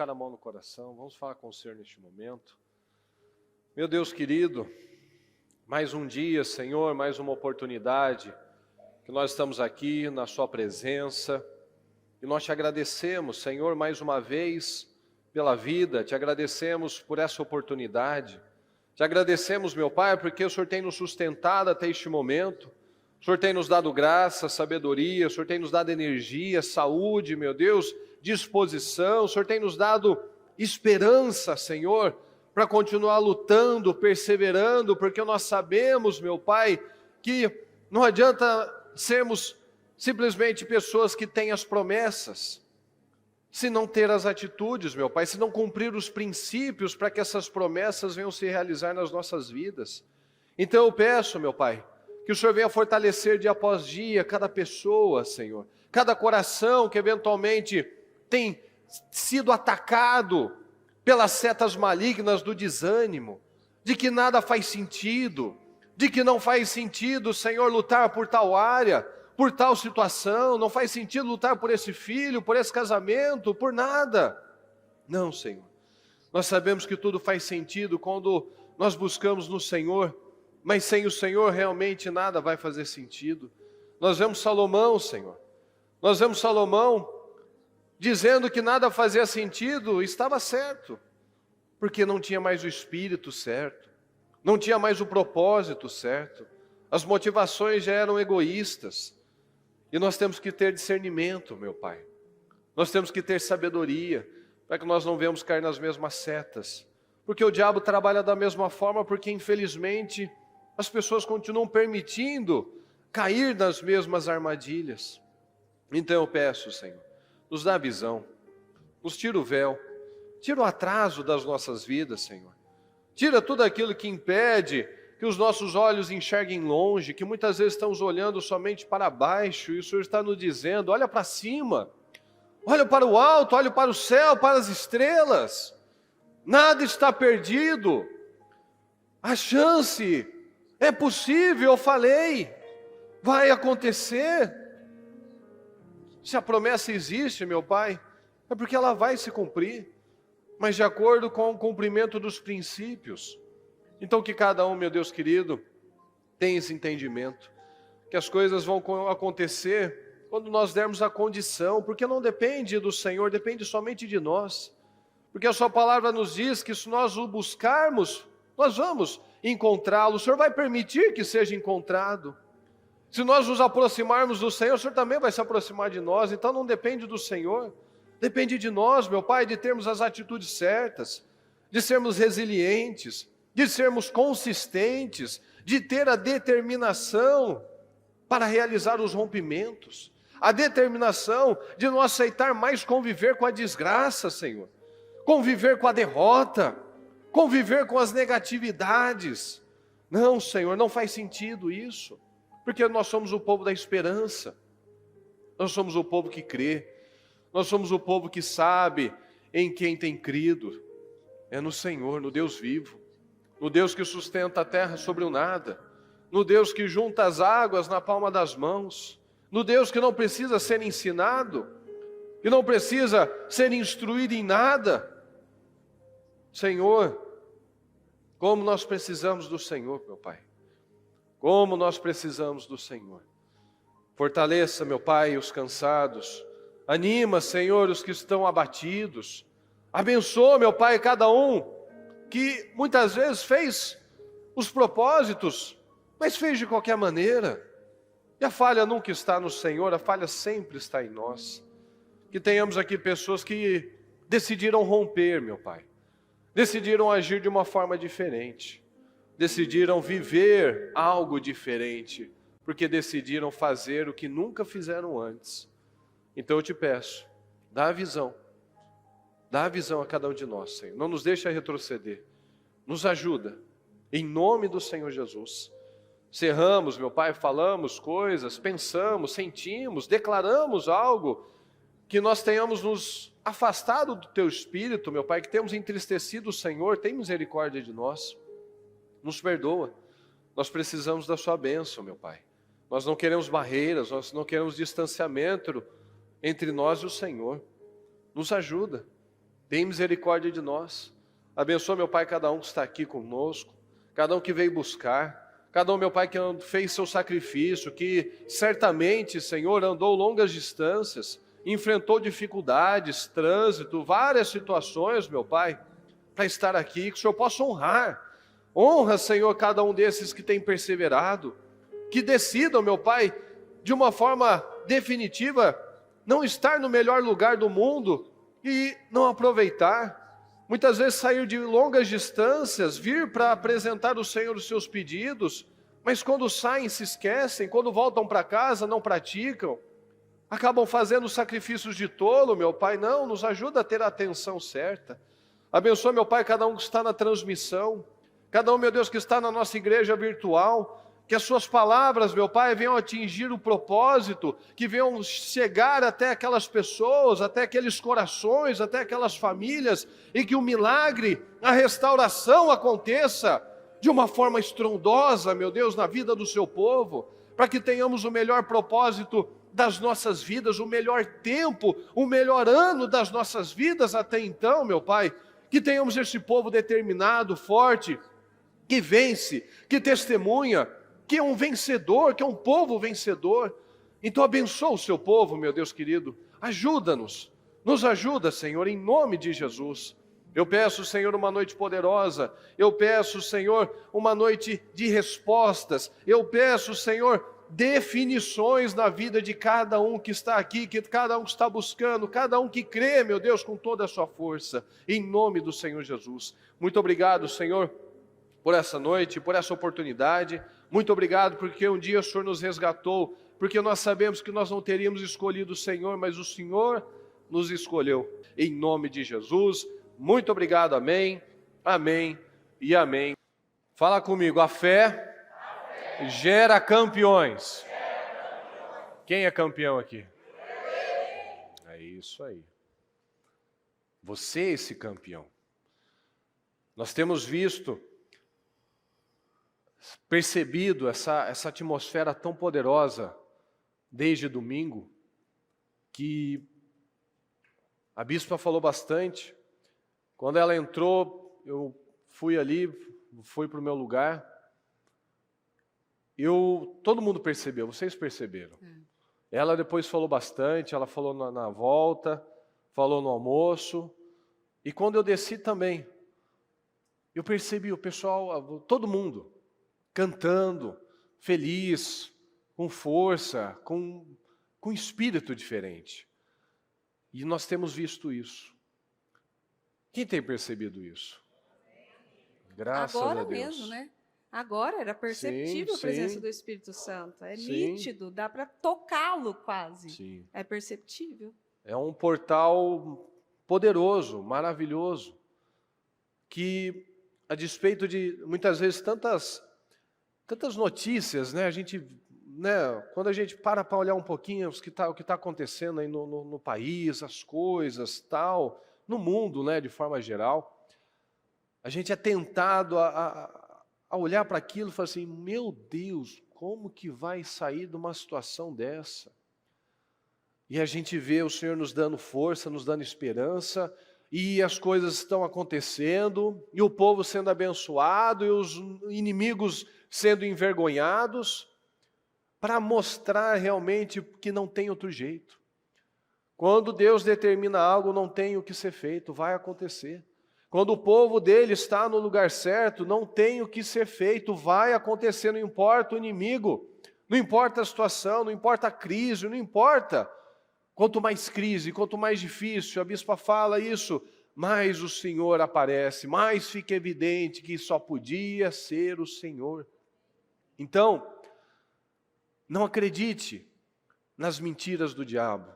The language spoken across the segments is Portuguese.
colocar a mão no coração, vamos falar com o Senhor neste momento. Meu Deus querido, mais um dia, Senhor, mais uma oportunidade que nós estamos aqui na sua presença. E nós te agradecemos, Senhor, mais uma vez pela vida, te agradecemos por essa oportunidade. Te agradecemos, meu Pai, porque o Senhor tem nos sustentado até este momento. O Senhor tem nos dado graça, sabedoria, o Senhor tem nos dado energia, saúde, meu Deus, disposição. O Senhor tem nos dado esperança, Senhor, para continuar lutando, perseverando, porque nós sabemos, meu Pai, que não adianta sermos simplesmente pessoas que têm as promessas, se não ter as atitudes, meu Pai, se não cumprir os princípios para que essas promessas venham se realizar nas nossas vidas. Então eu peço, meu Pai, que o Senhor venha fortalecer dia após dia cada pessoa, Senhor, cada coração que eventualmente tem sido atacado pelas setas malignas do desânimo, de que nada faz sentido, de que não faz sentido, Senhor, lutar por tal área, por tal situação, não faz sentido lutar por esse filho, por esse casamento, por nada. Não, Senhor. Nós sabemos que tudo faz sentido quando nós buscamos no Senhor, mas sem o Senhor realmente nada vai fazer sentido. Nós vemos Salomão, Senhor. Nós vemos Salomão dizendo que nada fazia sentido, estava certo, porque não tinha mais o espírito certo, não tinha mais o propósito certo, as motivações já eram egoístas. E nós temos que ter discernimento, meu Pai. Nós temos que ter sabedoria, para que nós não venhamos cair nas mesmas setas. Porque o diabo trabalha da mesma forma, porque infelizmente as pessoas continuam permitindo cair nas mesmas armadilhas. Então eu peço, Senhor, nos dá a visão, nos tira o véu, tira o atraso das nossas vidas, Senhor. Tira tudo aquilo que impede que os nossos olhos enxerguem longe, que muitas vezes estamos olhando somente para baixo, e o Senhor está nos dizendo, olha para cima, olha para o alto, olha para o céu, para as estrelas, nada está perdido, a chance é possível, eu falei, vai acontecer. Se a promessa existe, meu Pai, é porque ela vai se cumprir, mas de acordo com o cumprimento dos princípios. Então que cada um, meu Deus querido, tenha esse entendimento, que as coisas vão acontecer quando nós dermos a condição, porque não depende do Senhor, depende somente de nós, porque a sua palavra nos diz que se nós o buscarmos, nós vamos encontrá-lo, o Senhor vai permitir que seja encontrado. Se nós nos aproximarmos do Senhor, o Senhor também vai se aproximar de nós, então não depende do Senhor, depende de nós, meu Pai, de termos as atitudes certas, de sermos resilientes, de sermos consistentes, de ter a determinação para realizar os rompimentos, a determinação de não aceitar mais conviver com a desgraça, Senhor, conviver com a derrota, conviver com as negatividades. Não, Senhor, não faz sentido isso, porque nós somos o povo da esperança, nós somos o povo que crê, nós somos o povo que sabe em quem tem crido, é no Senhor, no Deus vivo, no Deus que sustenta a terra sobre o nada, no Deus que junta as águas na palma das mãos, no Deus que não precisa ser ensinado, que não precisa ser instruído em nada. Senhor, como nós precisamos do Senhor, meu Pai, como nós precisamos do Senhor. Fortaleça, meu Pai, os cansados, anima, Senhor, os que estão abatidos, abençoa, meu Pai, cada um que muitas vezes fez os propósitos, mas fez de qualquer maneira. E a falha nunca está no Senhor, a falha sempre está em nós. Que tenhamos aqui pessoas que decidiram romper, meu Pai. Decidiram agir de uma forma diferente. Decidiram viver algo diferente, porque decidiram fazer o que nunca fizeram antes. Então eu te peço, dá a visão. Dá a visão a cada um de nós, Senhor. Não nos deixa retroceder. Nos ajuda. Em nome do Senhor Jesus. Cerramos, meu Pai, falamos coisas, pensamos, sentimos, declaramos algo, que nós tenhamos nos afastado do Teu Espírito, meu Pai, que temos entristecido o Senhor, tem misericórdia de nós. Nos perdoa. Nós precisamos da Sua bênção, meu Pai. Nós não queremos barreiras, nós não queremos distanciamento entre nós e o Senhor. Nos ajuda. Tem misericórdia de nós. Abençoa, meu Pai, cada um que está aqui conosco, cada um que veio buscar, cada um, meu Pai, que fez seu sacrifício, que certamente, Senhor, andou longas distâncias, enfrentou dificuldades, trânsito, várias situações, meu Pai, para estar aqui, que o Senhor possa honrar. Honra, Senhor, cada um desses que tem perseverado, que decidam, meu Pai, de uma forma definitiva, não estar no melhor lugar do mundo e não aproveitar. Muitas vezes sair de longas distâncias, vir para apresentar ao Senhor os seus pedidos, mas quando saem se esquecem, quando voltam para casa não praticam, acabam fazendo sacrifícios de tolo, meu Pai. Não, nos ajuda a ter a atenção certa. Abençoa, meu Pai, cada um que está na transmissão, cada um, meu Deus, que está na nossa igreja virtual, que as suas palavras, meu Pai, venham atingir o propósito, que venham chegar até aquelas pessoas, até aqueles corações, até aquelas famílias, e que o milagre, a restauração aconteça de uma forma estrondosa, meu Deus, na vida do seu povo, para que tenhamos o melhor propósito das nossas vidas, o melhor tempo, o melhor ano das nossas vidas até então, meu Pai, que tenhamos esse povo determinado, forte, que vence, que testemunha, que é um vencedor, que é um povo vencedor. Então abençoa o seu povo, meu Deus querido, ajuda-nos, nos ajuda, Senhor, em nome de Jesus. Eu peço, Senhor, uma noite poderosa, eu peço, Senhor, uma noite de respostas, eu peço, Senhor, definições na vida de cada um que está aqui, que cada um que está buscando, cada um que crê, meu Deus, com toda a sua força, em nome do Senhor Jesus. Muito obrigado, Senhor, por essa noite, por essa oportunidade. Muito obrigado porque um dia o Senhor nos resgatou, porque nós sabemos que nós não teríamos escolhido o Senhor, mas o Senhor nos escolheu. Em nome de Jesus, muito obrigado, amém, amém e amém. Fala comigo, a fé gera campeões. Quem é campeão aqui? É isso aí. Você é esse campeão. Nós temos visto, percebido essa atmosfera tão poderosa desde domingo, que a bispa falou bastante. Quando ela entrou, eu fui ali, fui para o meu lugar. Todo mundo percebeu, vocês perceberam. Ela depois falou bastante, ela falou na volta, falou no almoço. E quando eu desci também, eu percebi o pessoal, todo mundo, cantando, feliz, com força, com espírito diferente. E nós temos visto isso. Quem tem percebido isso? Graças Agora a Deus. mesmo, né? Agora era perceptível a presença do Espírito Santo. É nítido, dá para tocá-lo quase. Sim. É perceptível. É um portal poderoso, maravilhoso, que a despeito de muitas vezes tantas notícias, né? A gente, né? Quando a gente para olhar um pouquinho o que está acontecendo aí no país, as coisas, tal, no mundo, né? De forma geral, a gente é tentado a olhar para aquilo e falar assim: meu Deus, como que vai sair de uma situação dessa? E a gente vê o Senhor nos dando força, nos dando esperança, e as coisas estão acontecendo, e o povo sendo abençoado, e os inimigos sendo envergonhados, para mostrar realmente que não tem outro jeito. Quando Deus determina algo, não tem o que ser feito, vai acontecer. Quando o povo dele está no lugar certo, não tem o que ser feito, vai acontecer, não importa o inimigo, não importa a situação, não importa a crise, não importa. Quanto mais crise, quanto mais difícil, a bispa fala isso, mais o Senhor aparece, mais fica evidente que só podia ser o Senhor. Então, não acredite nas mentiras do diabo.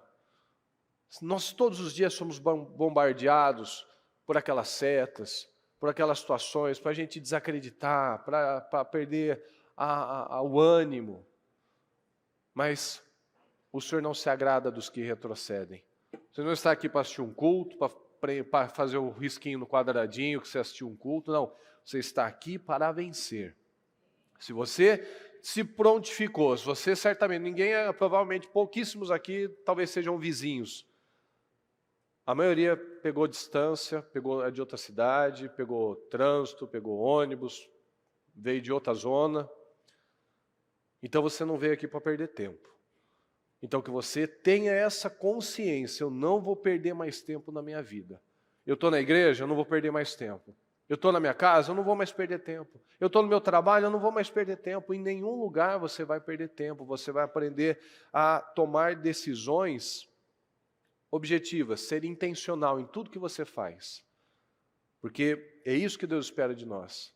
Nós todos os dias somos bombardeados por aquelas setas, por aquelas situações, para a gente desacreditar, para perder o ânimo. Mas o Senhor não se agrada dos que retrocedem. Você não está aqui para assistir um culto, para fazer o risquinho no quadradinho que você assistiu um culto, não. Você está aqui para vencer. Se você se prontificou, se você certamente, provavelmente pouquíssimos aqui talvez sejam vizinhos. A maioria pegou distância, é de outra cidade, pegou trânsito, pegou ônibus, veio de outra zona. Então você não veio aqui para perder tempo. Então que você tenha essa consciência, eu não vou perder mais tempo na minha vida. Eu estou na igreja, eu não vou perder mais tempo. Eu estou na minha casa, eu não vou mais perder tempo. Eu estou no meu trabalho, eu não vou mais perder tempo. Em nenhum lugar você vai perder tempo. Você vai aprender a tomar decisões objetivas, ser intencional em tudo que você faz. Porque é isso que Deus espera de nós.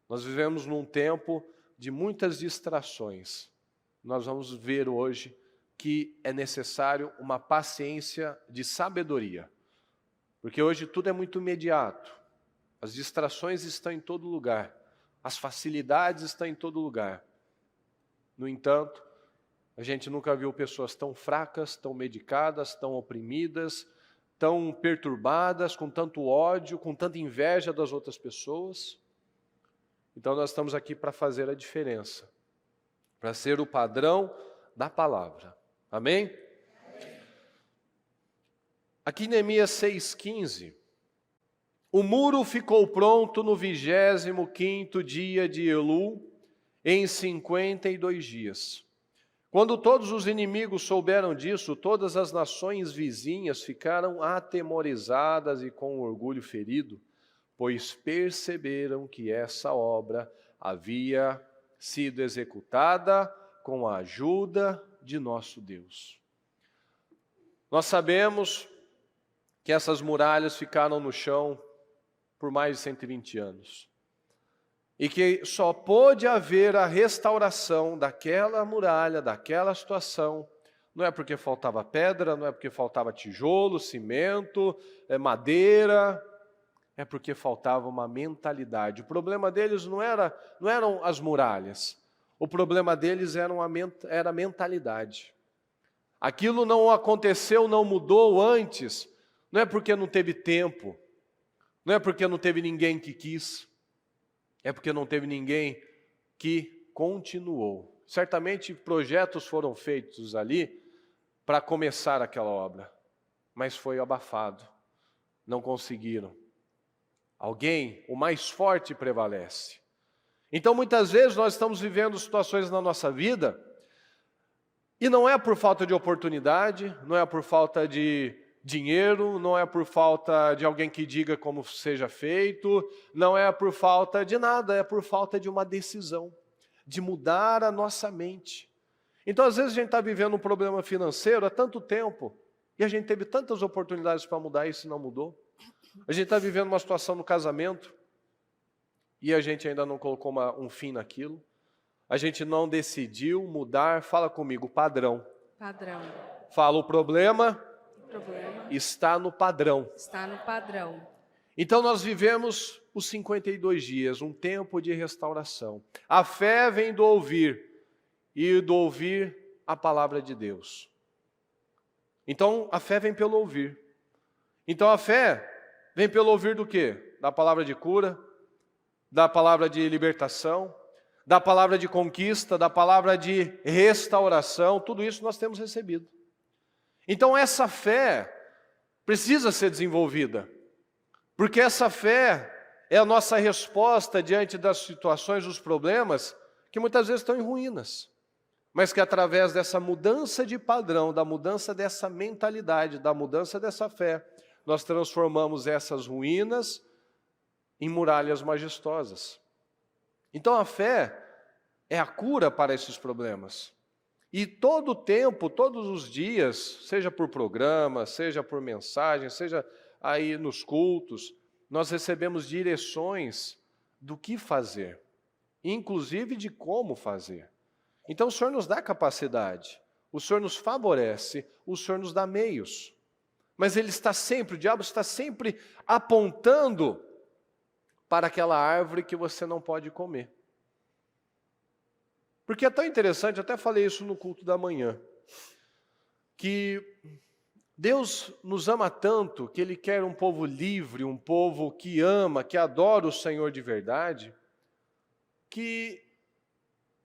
Nós vivemos num tempo de muitas distrações. Nós vamos ver hoje que é necessário uma paciência de sabedoria. Porque hoje tudo é muito imediato. As distrações estão em todo lugar. As facilidades estão em todo lugar. No entanto, a gente nunca viu pessoas tão fracas, tão medicadas, tão oprimidas, tão perturbadas, com tanto ódio, com tanta inveja das outras pessoas. Então nós estamos aqui para fazer a diferença, para ser o padrão da palavra. Amém? Aqui em Neemias 6,15, o muro ficou pronto no 25º dia de Elul, em 52 dias. Quando todos os inimigos souberam disso, todas as nações vizinhas ficaram atemorizadas e com orgulho ferido, pois perceberam que essa obra havia sido executada com a ajuda de nosso Deus. Nós sabemos que essas muralhas ficaram no chão por mais de 120 anos. E que só pôde haver a restauração daquela muralha, daquela situação, não é porque faltava pedra, não é porque faltava tijolo, cimento, madeira, é porque faltava uma mentalidade. O problema deles não eram as muralhas, o problema deles era a mentalidade. Aquilo não aconteceu, não mudou antes, não é porque não teve tempo, não é porque não teve ninguém que quis, é porque não teve ninguém que continuou. Certamente projetos foram feitos ali para começar aquela obra, mas foi abafado, não conseguiram. Alguém, o mais forte, prevalece. Então muitas vezes nós estamos vivendo situações na nossa vida, e não é por falta de oportunidade, não é por falta de dinheiro, não é por falta de alguém que diga como seja feito, não é por falta de nada, é por falta de uma decisão, de mudar a nossa mente. Então às vezes a gente está vivendo um problema financeiro há tanto tempo, e a gente teve tantas oportunidades para mudar isso e não mudou. A gente está vivendo uma situação no casamento, e a gente ainda não colocou um fim naquilo. A gente não decidiu mudar, fala comigo, padrão. Padrão. Fala o problema. Está no padrão. Está no padrão. Então nós vivemos os 52 dias, um tempo de restauração. A fé vem do ouvir, e do ouvir a palavra de Deus. Então a fé vem pelo ouvir. Então a fé vem pelo ouvir do quê? Da palavra de cura, da palavra de libertação, da palavra de conquista, da palavra de restauração, tudo isso nós temos recebido. Então essa fé precisa ser desenvolvida, porque essa fé é a nossa resposta diante das situações, dos problemas, que muitas vezes estão em ruínas, mas que através dessa mudança de padrão, da mudança dessa mentalidade, da mudança dessa fé, nós transformamos essas ruínas em muralhas majestosas. Então a fé é a cura para esses problemas. E todo o tempo, todos os dias, seja por programa, seja por mensagem, seja aí nos cultos, nós recebemos direções do que fazer, inclusive de como fazer. Então o Senhor nos dá capacidade, o Senhor nos favorece, o Senhor nos dá meios. Mas Ele está sempre, o diabo está sempre apontando para aquela árvore que você não pode comer. Porque é tão interessante, eu até falei isso no culto da manhã, que Deus nos ama tanto, que Ele quer um povo livre, um povo que ama, que adora o Senhor de verdade, que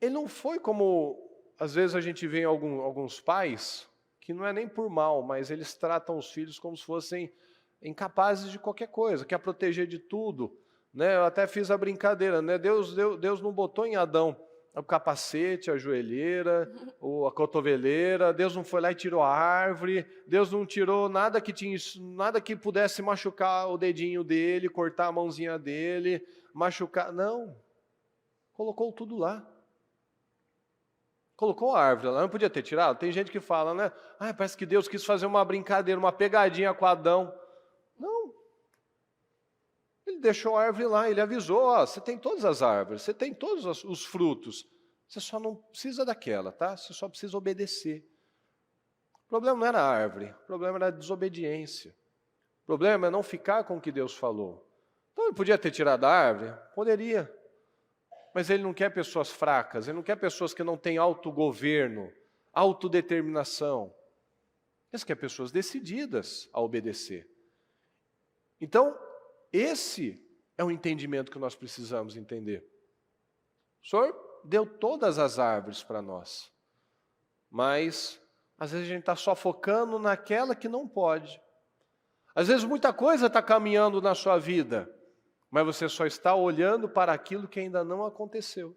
Ele não foi como, às vezes a gente vê em alguns pais, que não é nem por mal, mas eles tratam os filhos como se fossem incapazes de qualquer coisa, quer proteger de tudo. Né? Eu até fiz a brincadeira, né? Deus não botou em Adão o capacete, a joelheira, ou a cotoveleira, Deus não foi lá e tirou a árvore, Deus não tirou nada que pudesse machucar o dedinho dele, cortar a mãozinha dele, machucar, não. Colocou tudo lá. Colocou a árvore lá, não podia ter tirado? Tem gente que fala, né? Parece que Deus quis fazer uma brincadeira, uma pegadinha com Adão. Não. Ele deixou a árvore lá, ele avisou, você tem todas as árvores, você tem todos os frutos, você só não precisa daquela, tá? Você só precisa obedecer. O problema não era a árvore, o problema era a desobediência. O problema é não ficar com o que Deus falou. Então ele podia ter tirado a árvore? Poderia. Mas ele não quer pessoas fracas, ele não quer pessoas que não têm autogoverno, autodeterminação. Ele quer pessoas decididas a obedecer. Então, esse é o entendimento que nós precisamos entender. O Senhor deu todas as árvores para nós, mas às vezes a gente está só focando naquela que não pode. Às vezes muita coisa está caminhando na sua vida, mas você só está olhando para aquilo que ainda não aconteceu.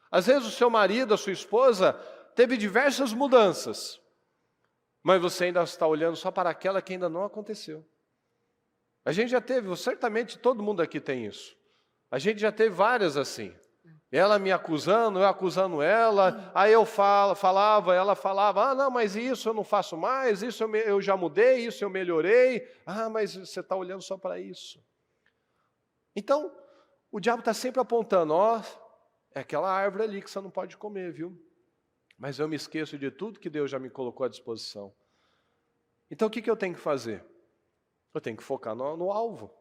Às vezes o seu marido, a sua esposa, teve diversas mudanças, mas você ainda está olhando só para aquela que ainda não aconteceu. A gente já teve, certamente todo mundo aqui tem isso. A gente já teve várias assim. Ela me acusando, eu acusando ela, aí eu falava, ela falava, não, mas isso eu não faço mais, isso eu já mudei, isso eu melhorei. Mas você está olhando só para isso. Então, o diabo está sempre apontando, é aquela árvore ali que você não pode comer, viu? Mas eu me esqueço de tudo que Deus já me colocou à disposição. Então, o que eu tenho que fazer? Eu tenho que focar no alvo.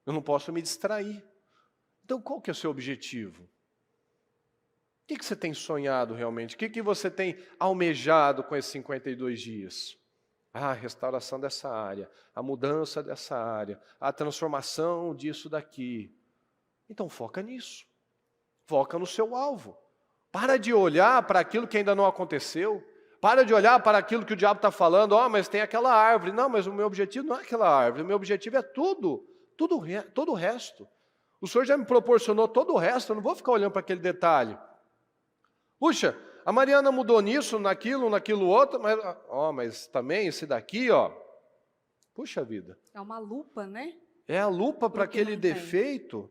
Eu não posso me distrair. Então, qual que é o seu objetivo? O que você tem sonhado realmente? O que você tem almejado com esses 52 dias? A restauração dessa área, a mudança dessa área, a transformação disso daqui. Então, foca nisso. Foca no seu alvo. Para de olhar para aquilo que ainda não aconteceu. Para de olhar para aquilo que o diabo está falando, mas tem aquela árvore. Não, mas o meu objetivo não é aquela árvore, o meu objetivo é todo o resto. O Senhor já me proporcionou todo o resto, eu não vou ficar olhando para aquele detalhe. Puxa, a Mariana mudou nisso, naquilo outro, mas também esse daqui, puxa vida. É uma lupa, né? É a lupa para aquele defeito,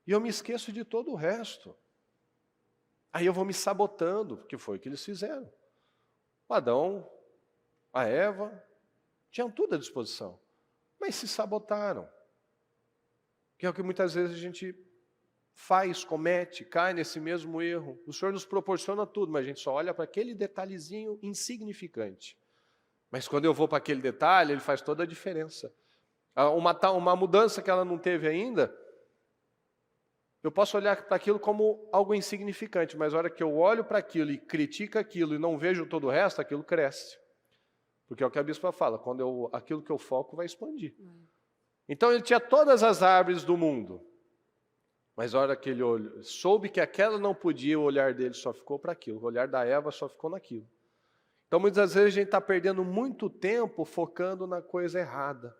e eu me esqueço de todo o resto. Aí eu vou me sabotando, porque foi o que eles fizeram. O Adão, a Eva, tinham tudo à disposição, mas se sabotaram. Que é o que muitas vezes a gente faz, comete, cai nesse mesmo erro. O Senhor nos proporciona tudo, mas a gente só olha para aquele detalhezinho insignificante. Mas quando eu vou para aquele detalhe, ele faz toda a diferença. Uma mudança que ela não teve ainda, eu posso olhar para aquilo como algo insignificante, mas a hora que eu olho para aquilo e critico aquilo e não vejo todo o resto, aquilo cresce. Porque é o que a bispa fala, aquilo que eu foco vai expandir. Então ele tinha todas as árvores do mundo, mas a hora que ele soube que aquela não podia, o olhar dele só ficou para aquilo, o olhar da Eva só ficou naquilo. Então muitas vezes a gente está perdendo muito tempo focando na coisa errada.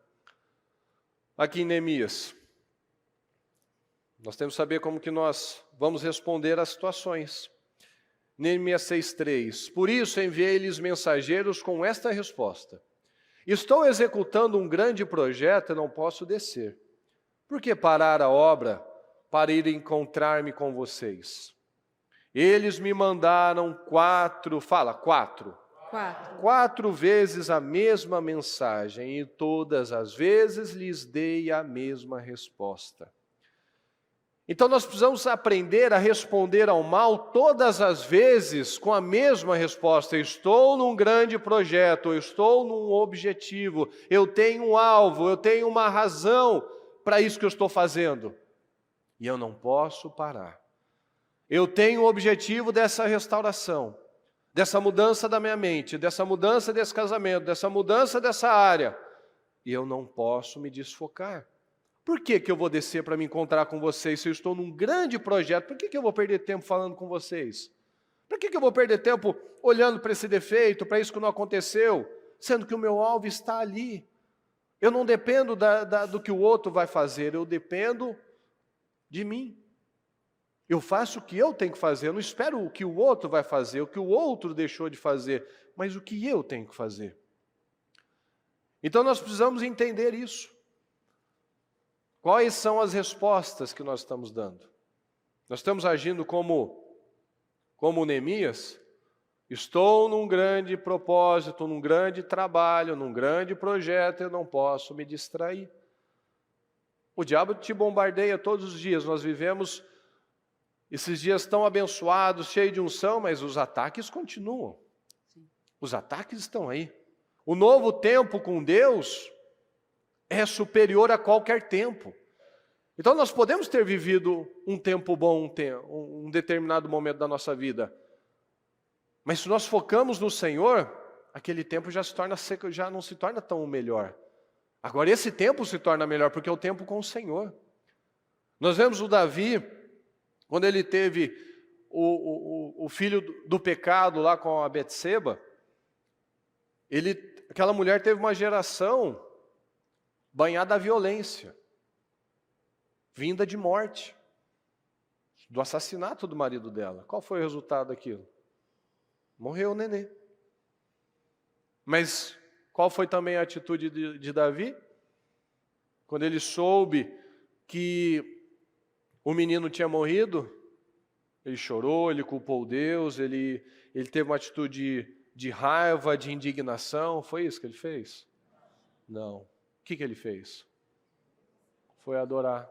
Aqui em Neemias, nós temos que saber como que nós vamos responder às situações. Neemias 6,3. Por isso enviei-lhes mensageiros com esta resposta. Estou executando um grande projeto e não posso descer. Por que parar a obra para ir encontrar-me com vocês? Eles me mandaram 4 vezes a mesma mensagem e todas as vezes lhes dei a mesma resposta. Então nós precisamos aprender a responder ao mal todas as vezes com a mesma resposta. Eu estou num grande projeto, eu estou num objetivo, eu tenho um alvo, eu tenho uma razão para isso que eu estou fazendo. E eu não posso parar. Eu tenho o objetivo dessa restauração, dessa mudança da minha mente, dessa mudança desse casamento, dessa mudança dessa área. E eu não posso me desfocar. Por que eu vou descer para me encontrar com vocês se eu estou num grande projeto? Por que eu vou perder tempo falando com vocês? Para que eu vou perder tempo olhando para esse defeito, para isso que não aconteceu, sendo que o meu alvo está ali? Eu não dependo do que o outro vai fazer, eu dependo de mim. Eu faço o que eu tenho que fazer, eu não espero o que o outro vai fazer, o que o outro deixou de fazer, mas o que eu tenho que fazer. Então nós precisamos entender isso. Quais são as respostas que nós estamos dando? Nós estamos agindo como Neemias? Estou num grande propósito, num grande trabalho, num grande projeto, eu não posso me distrair. O diabo te bombardeia todos os dias, nós vivemos esses dias tão abençoados, cheios de unção, mas os ataques continuam. Os ataques estão aí. O novo tempo com Deus é superior a qualquer tempo. Então nós podemos ter vivido um tempo bom, um determinado momento da nossa vida. Mas se nós focamos no Senhor, aquele tempo já não se torna tão melhor. Agora esse tempo se torna melhor, porque é o tempo com o Senhor. Nós vemos o Davi, quando ele teve o filho do pecado lá com a Betseba, aquela mulher teve uma geração banhada à violência, vinda de morte, do assassinato do marido dela. Qual foi o resultado daquilo? Morreu o nenê. Mas qual foi também a atitude de Davi? Quando ele soube que o menino tinha morrido, ele chorou, ele culpou Deus, ele teve uma atitude de raiva, de indignação. Foi isso que ele fez? Não. O que ele fez? Foi adorar.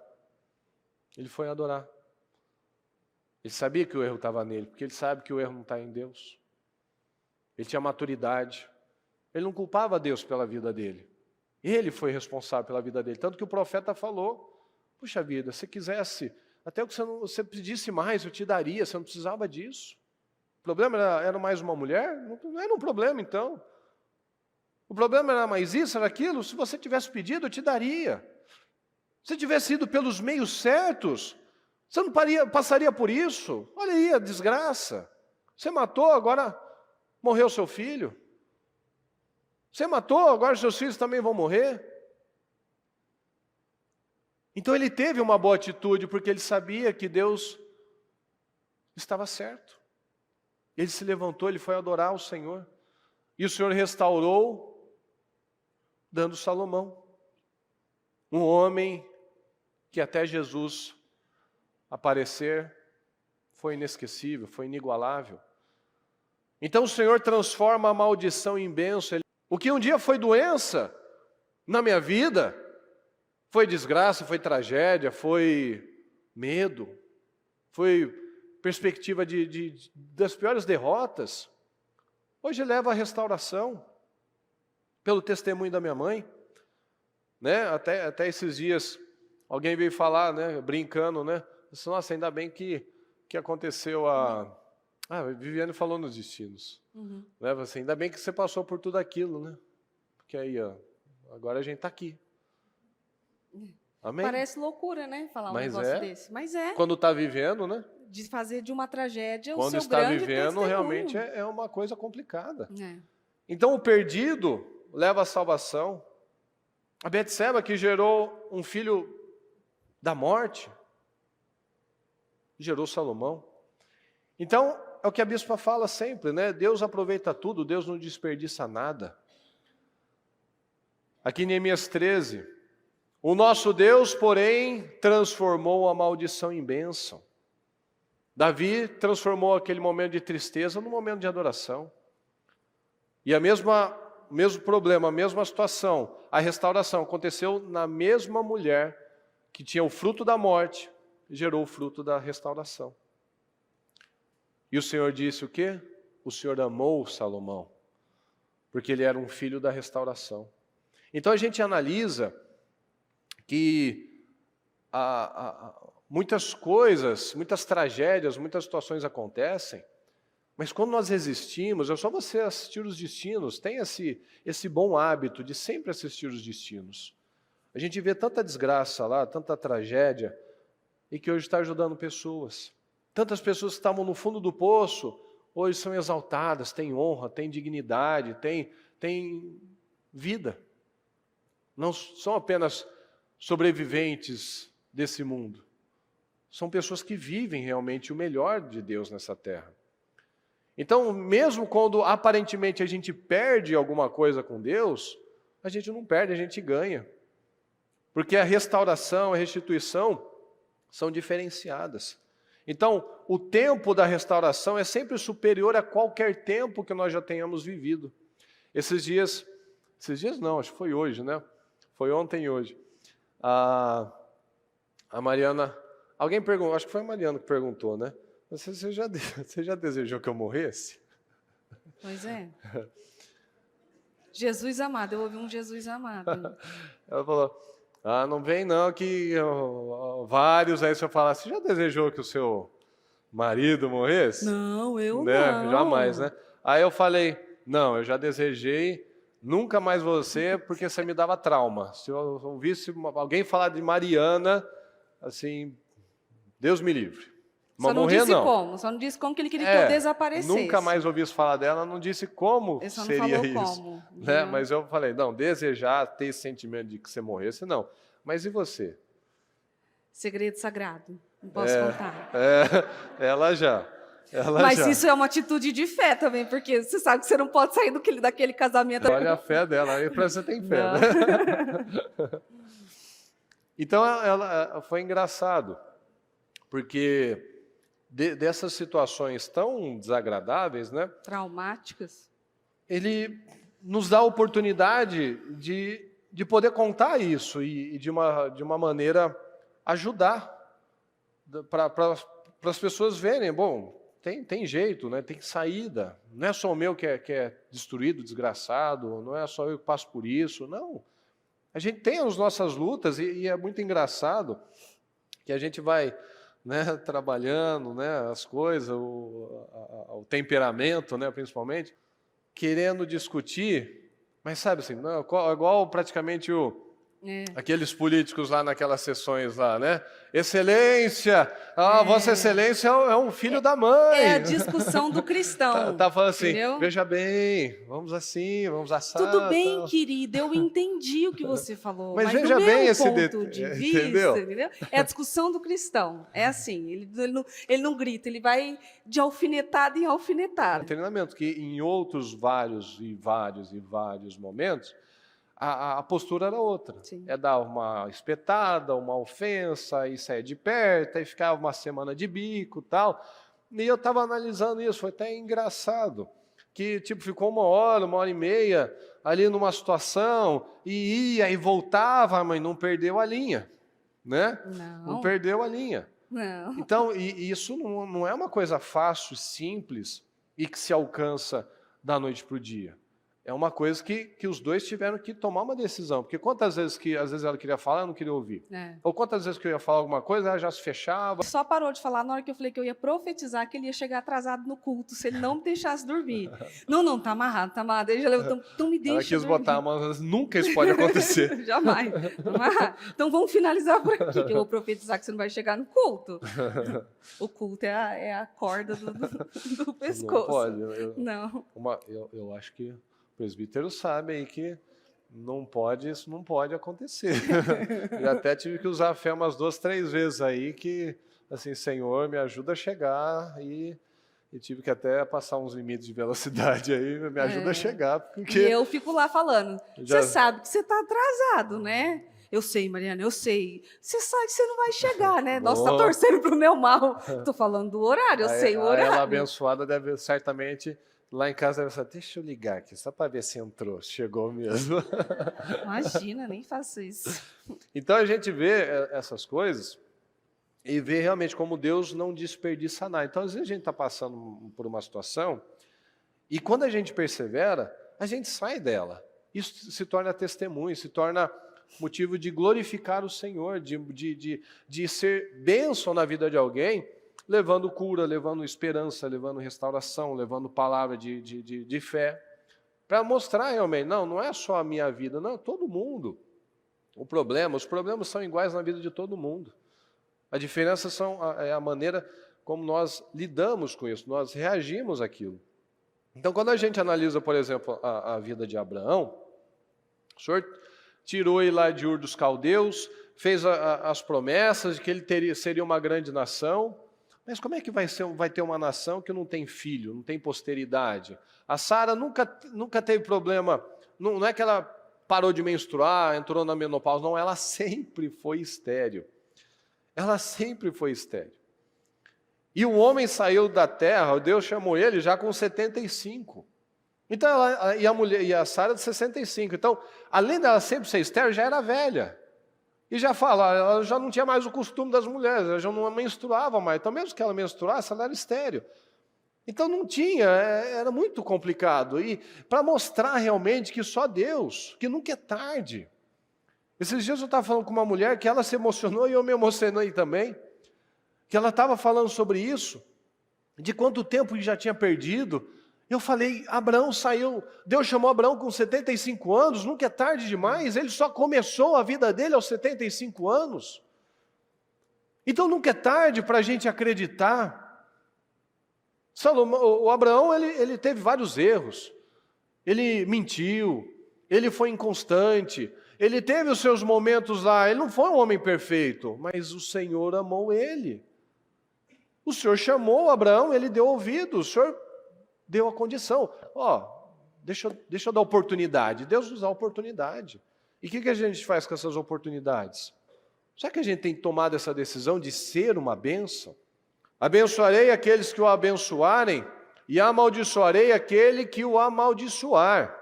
Ele foi adorar. Ele sabia que o erro estava nele, porque ele sabe que o erro não está em Deus. Ele tinha maturidade. Ele não culpava Deus pela vida dele. Ele foi responsável pela vida dele. Tanto que o profeta falou, puxa vida, se quisesse, até que você pedisse mais, eu te daria, você não precisava disso. O problema era mais uma mulher? Não era um problema, então. O problema era mais isso, era aquilo. Se você tivesse pedido, eu te daria. Se tivesse ido pelos meios certos, você não passaria por isso. Olha aí a desgraça. Você matou, agora morreu seu filho. Você matou, agora seus filhos também vão morrer. Então ele teve uma boa atitude, porque ele sabia que Deus estava certo. Ele se levantou, ele foi adorar o Senhor. E o Senhor restaurou, dando Salomão. Um homem que até Jesus aparecer foi inesquecível, foi inigualável. Então o Senhor transforma a maldição em bênção. O que um dia foi doença na minha vida, foi desgraça, foi tragédia, foi medo, foi perspectiva das piores derrotas, hoje leva à restauração, pelo testemunho da minha mãe. Né? Até esses dias, alguém veio falar, né, brincando, né? Disse, nossa, ainda bem que aconteceu a Viviane falou nos destinos. Uhum. Né? Assim, ainda bem que você passou por tudo aquilo, né? Porque aí, agora a gente está aqui. Amém? Parece loucura, né? Falar um negócio desse. Mas é. Quando está vivendo, né? De fazer de uma tragédia o Quando seu está grande vivendo, testemunho. realmente é uma coisa complicada. É. Então, o perdido leva a salvação. A Betseba, que gerou um filho da morte, gerou Salomão. Então, é o que a bispa fala sempre, né? Deus aproveita tudo, Deus não desperdiça nada. Aqui em Neemias 13, o nosso Deus, porém, transformou a maldição em bênção. Davi transformou aquele momento de tristeza num momento de adoração. E o mesmo problema, a mesma situação, a restauração aconteceu na mesma mulher que tinha o fruto da morte e gerou o fruto da restauração. E o Senhor disse o quê? O Senhor amou Salomão, porque ele era um filho da restauração. Então a gente analisa que muitas coisas, muitas tragédias, muitas situações acontecem, mas quando nós resistimos, é só você assistir os destinos, tem esse bom hábito de sempre assistir os destinos. A gente vê tanta desgraça lá, tanta tragédia, e que hoje está ajudando pessoas. Tantas pessoas que estavam no fundo do poço, hoje são exaltadas, têm honra, têm dignidade, têm vida. Não são apenas sobreviventes desse mundo. São pessoas que vivem realmente o melhor de Deus nessa terra. Então, mesmo quando aparentemente a gente perde alguma coisa com Deus, a gente não perde, a gente ganha. Porque a restauração, a restituição são diferenciadas. Então, o tempo da restauração é sempre superior a qualquer tempo que nós já tenhamos vivido. Esses dias não, acho que foi hoje, né? Foi ontem e hoje. A Mariana, alguém perguntou, acho que foi a Mariana que perguntou, né? Você já desejou que eu morresse? Pois é. Jesus amado, eu ouvi um Jesus amado. Ela falou, não vem não, que vários aí, se eu falar, você já desejou que o seu marido morresse? Não, eu né? não. Jamais, né? Aí eu falei, não, eu já desejei, nunca mais você, porque você me dava trauma. Se eu ouvisse alguém falar de Mariana, assim, Deus me livre. Só não morrer, disse não. como, só não disse como que ele queria que eu desaparecesse. Nunca mais ouvi falar dela, não disse como Ele só não seria falou isso. como, Né? Mas eu falei, não, desejar, ter esse sentimento de que você morresse, não. Mas e você? Segredo sagrado, não posso contar. Ela já. Mas isso é uma atitude de fé também, porque você sabe que você não pode sair daquele casamento. Olha a fé dela, aí para você tem fé. Né? Então, foi engraçado, porque dessas situações tão desagradáveis, né? Traumáticas. Ele nos dá a oportunidade de poder contar isso e de uma maneira ajudar para as pessoas verem, bom, tem jeito, né? Tem saída. Não é só o meu que é destruído, desgraçado, não é só eu que passo por isso, não. A gente tem as nossas lutas e é muito engraçado que a gente vai, né, trabalhando, né, as coisas, o temperamento, né, principalmente, querendo discutir, mas sabe assim, não, igual praticamente aqueles políticos lá naquelas sessões lá, né? Excelência, Vossa Excelência é um filho da mãe. É a discussão do cristão. Tá falando assim, entendeu? Veja bem, vamos assim, vamos assar. Tudo bem, querido, eu entendi o que você falou. Mas veja do bem meu esse ponto de vista, entendeu? É a discussão do cristão. É assim, ele não grita, ele vai de alfinetada em alfinetada. Treinamento que em outros vários momentos, a postura era outra. Sim. É dar uma espetada, uma ofensa, e sair de perto, aí ficava uma semana de bico e tal. E eu estava analisando isso, foi até engraçado. Que ficou uma hora e meia ali numa situação, e ia e voltava, mas não perdeu a linha. Né? Não perdeu a linha. Não. Então, e isso não é uma coisa fácil, simples, e que se alcança da noite para o dia. É uma coisa que os dois tiveram que tomar uma decisão. Porque quantas vezes às vezes ela queria falar, eu não queria ouvir. Ou quantas vezes que eu ia falar alguma coisa, ela já se fechava. Só parou de falar na hora que eu falei que eu ia profetizar que ele ia chegar atrasado no culto, se ele não me deixasse dormir. Não, tá amarrado. Ele já levantou, então me deixa Ela quis dormir. botar, mas nunca isso pode acontecer. Jamais. Então vamos finalizar por aqui, que eu vou profetizar que você não vai chegar no culto. O culto é a corda do pescoço. Não pode. Eu acho que o presbítero sabe aí que isso não pode acontecer. Eu até tive que usar a fé umas 2, 3 vezes aí, que assim, Senhor, me ajuda a chegar, e tive que até passar uns limites de velocidade aí, me ajuda a chegar. Porque e eu fico lá falando, você sabe que você está atrasado, né? Eu sei, Mariana, eu sei. Você sabe que você não vai chegar, né? Nossa, tá torcendo pro meu mal. Tô falando do horário, eu sei o horário. Ela abençoada deve certamente... Lá em casa, deve falar, deixa eu ligar aqui, só para ver se entrou, se chegou mesmo. Imagina, nem faço isso. Então, a gente vê essas coisas e vê realmente como Deus não desperdiça nada. Então, às vezes a gente está passando por uma situação e quando a gente persevera, a gente sai dela. Isso se torna testemunho, se torna motivo de glorificar o Senhor, de ser bênção na vida de alguém, levando cura, levando esperança, levando restauração, levando palavra de fé, para mostrar realmente, não é só a minha vida, não, todo mundo. Os problemas são iguais na vida de todo mundo. A diferença é a maneira como nós lidamos com isso, nós reagimos àquilo. Então, quando a gente analisa, por exemplo, a vida de Abraão, o Senhor tirou ele lá de Ur dos Caldeus, fez as promessas de que ele seria uma grande nação. Mas como é que vai ter uma nação que não tem filho, não tem posteridade? A Sara nunca teve problema, não é que ela parou de menstruar, entrou na menopausa, não, ela sempre foi estéril. Ela sempre foi estéril. E o homem saiu da terra, Deus chamou ele já com 75. Então, e a Sara de 65. Então, além dela sempre ser estéril, já era velha. E já ela já não tinha mais o costume das mulheres, ela já não menstruava mais. Então, mesmo que ela menstruasse, ela era estéril. Então, não tinha, era muito complicado. E para mostrar realmente que só Deus, que nunca é tarde. Esses dias eu estava falando com uma mulher que ela se emocionou e eu me emocionei também. Que ela estava falando sobre isso, de quanto tempo já tinha perdido. Eu falei, Abraão saiu, Deus chamou Abraão com 75 anos, nunca é tarde demais, ele só começou a vida dele aos 75 anos. Então nunca é tarde para a gente acreditar. O Abraão, ele teve vários erros, ele mentiu, ele foi inconstante, ele teve os seus momentos lá, ele não foi um homem perfeito, mas o Senhor amou ele. O Senhor chamou Abraão, ele deu ouvido, o Senhor deu a condição. Deixa eu dar oportunidade. Deus nos dá oportunidade. E o que a gente faz com essas oportunidades? Será que a gente tem tomado essa decisão de ser uma bênção? Abençoarei aqueles que o abençoarem e amaldiçoarei aquele que o amaldiçoar.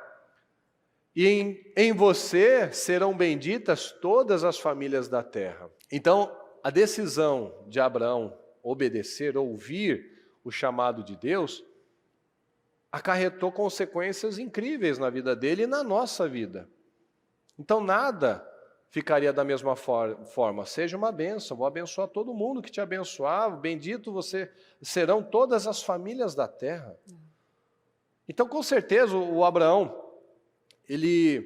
E em você serão benditas todas as famílias da terra. Então, a decisão de Abraão obedecer, ouvir o chamado de Deus, acarretou consequências incríveis na vida dele e na nossa vida. Então nada ficaria da mesma forma. Seja uma bênção, vou abençoar todo mundo que te abençoar, bendito você serão todas as famílias da terra. Então com certeza o Abraão, ele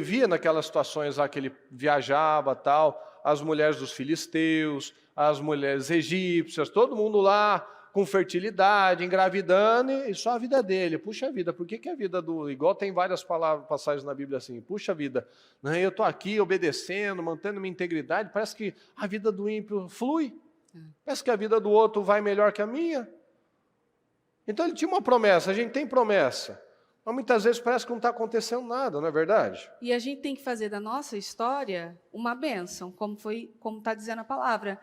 via naquelas situações lá que ele viajava, tal, as mulheres dos filisteus, as mulheres egípcias, todo mundo lá com fertilidade, engravidando, e só a vida dele. Puxa vida, por que a vida do... Igual tem várias passagens na Bíblia assim, puxa vida, né, eu estou aqui obedecendo, mantendo minha integridade, parece que a vida do ímpio flui, parece que a vida do outro vai melhor que a minha. Então ele tinha uma promessa, a gente tem promessa, mas muitas vezes parece que não está acontecendo nada, não é verdade? E a gente tem que fazer da nossa história uma bênção, como está dizendo a palavra.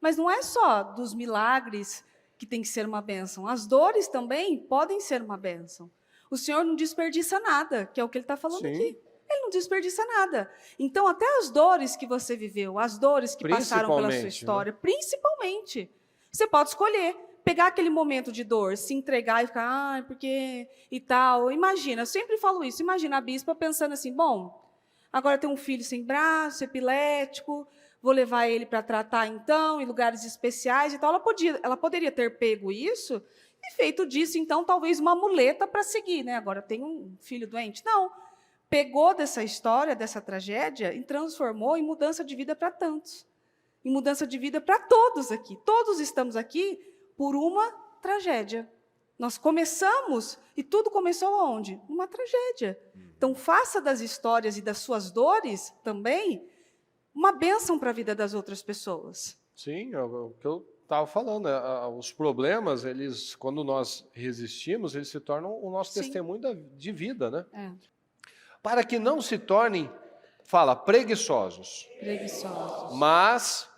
Mas não é só dos milagres que tem que ser uma bênção. As dores também podem ser uma bênção. O Senhor não desperdiça nada, que é o que Ele está falando aqui. Ele não desperdiça nada. Então, até as dores que você viveu, as dores que passaram pela sua história, principalmente, você pode escolher pegar aquele momento de dor, se entregar e ficar, porque e tal. Imagina, eu sempre falo isso, imagina a bispa pensando assim, bom, agora tem um filho sem braço, epilético, vou levar ele para tratar, então, em lugares especiais e tal. Ela poderia ter pego isso e feito disso, então, talvez uma muleta para seguir, né? Agora tem um filho doente. Não. Pegou dessa história, dessa tragédia, e transformou em mudança de vida para tantos. Em mudança de vida para todos aqui. Todos estamos aqui por uma tragédia. Nós começamos, e tudo começou onde? Numa tragédia. Então, faça das histórias e das suas dores também uma bênção para a vida das outras pessoas. Sim, é o que eu estava falando. Os problemas, eles, quando nós resistimos, eles se tornam o nosso testemunho de vida, né? Para que não se tornem, preguiçosos. Mas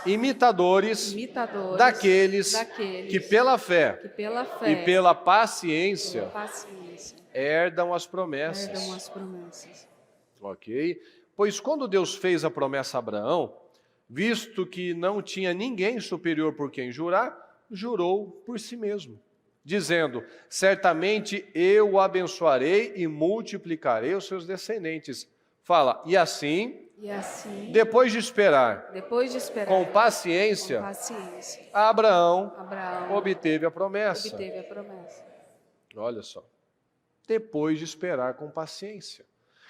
imitadores daqueles que pela fé e pela paciência herdam as promessas. Ok? Pois quando Deus fez a promessa a Abraão, visto que não tinha ninguém superior por quem jurar, jurou por si mesmo, dizendo, certamente eu o abençoarei e multiplicarei os seus descendentes. E assim, depois de esperar com paciência, Abraão obteve a promessa. Olha só, depois de esperar com paciência.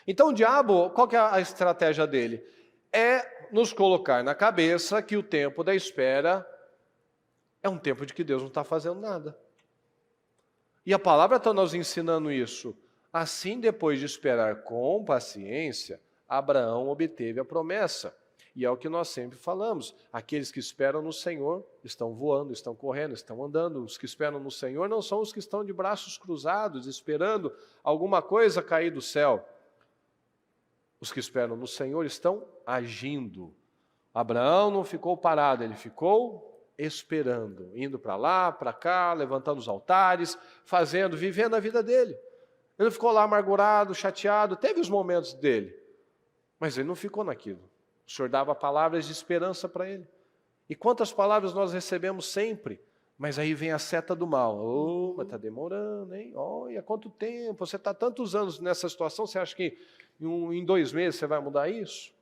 Então o diabo, qual que é a estratégia dele? É nos colocar na cabeça que o tempo da espera É um tempo de que Deus não está fazendo nada. E a palavra está nos ensinando isso. Assim, depois de esperar com paciência, Abraão obteve a promessa. E é o que nós sempre falamos. Aqueles que esperam no Senhor estão voando, estão correndo, estão andando. Os que esperam no Senhor não são os que estão de braços cruzados, esperando alguma coisa cair do céu. Os que esperam no Senhor estão agindo. Abraão não ficou parado, ele ficou esperando, indo para lá, para cá, levantando os altares, vivendo a vida dele. Ele não ficou lá amargurado, chateado, teve os momentos dele, mas ele não ficou naquilo. O Senhor dava palavras de esperança para ele. E quantas palavras nós recebemos sempre, mas aí vem a seta do mal. Oh, mas está demorando, hein? Olha, quanto tempo, você está tantos anos nessa situação, você acha que em 2 meses você vai mudar isso?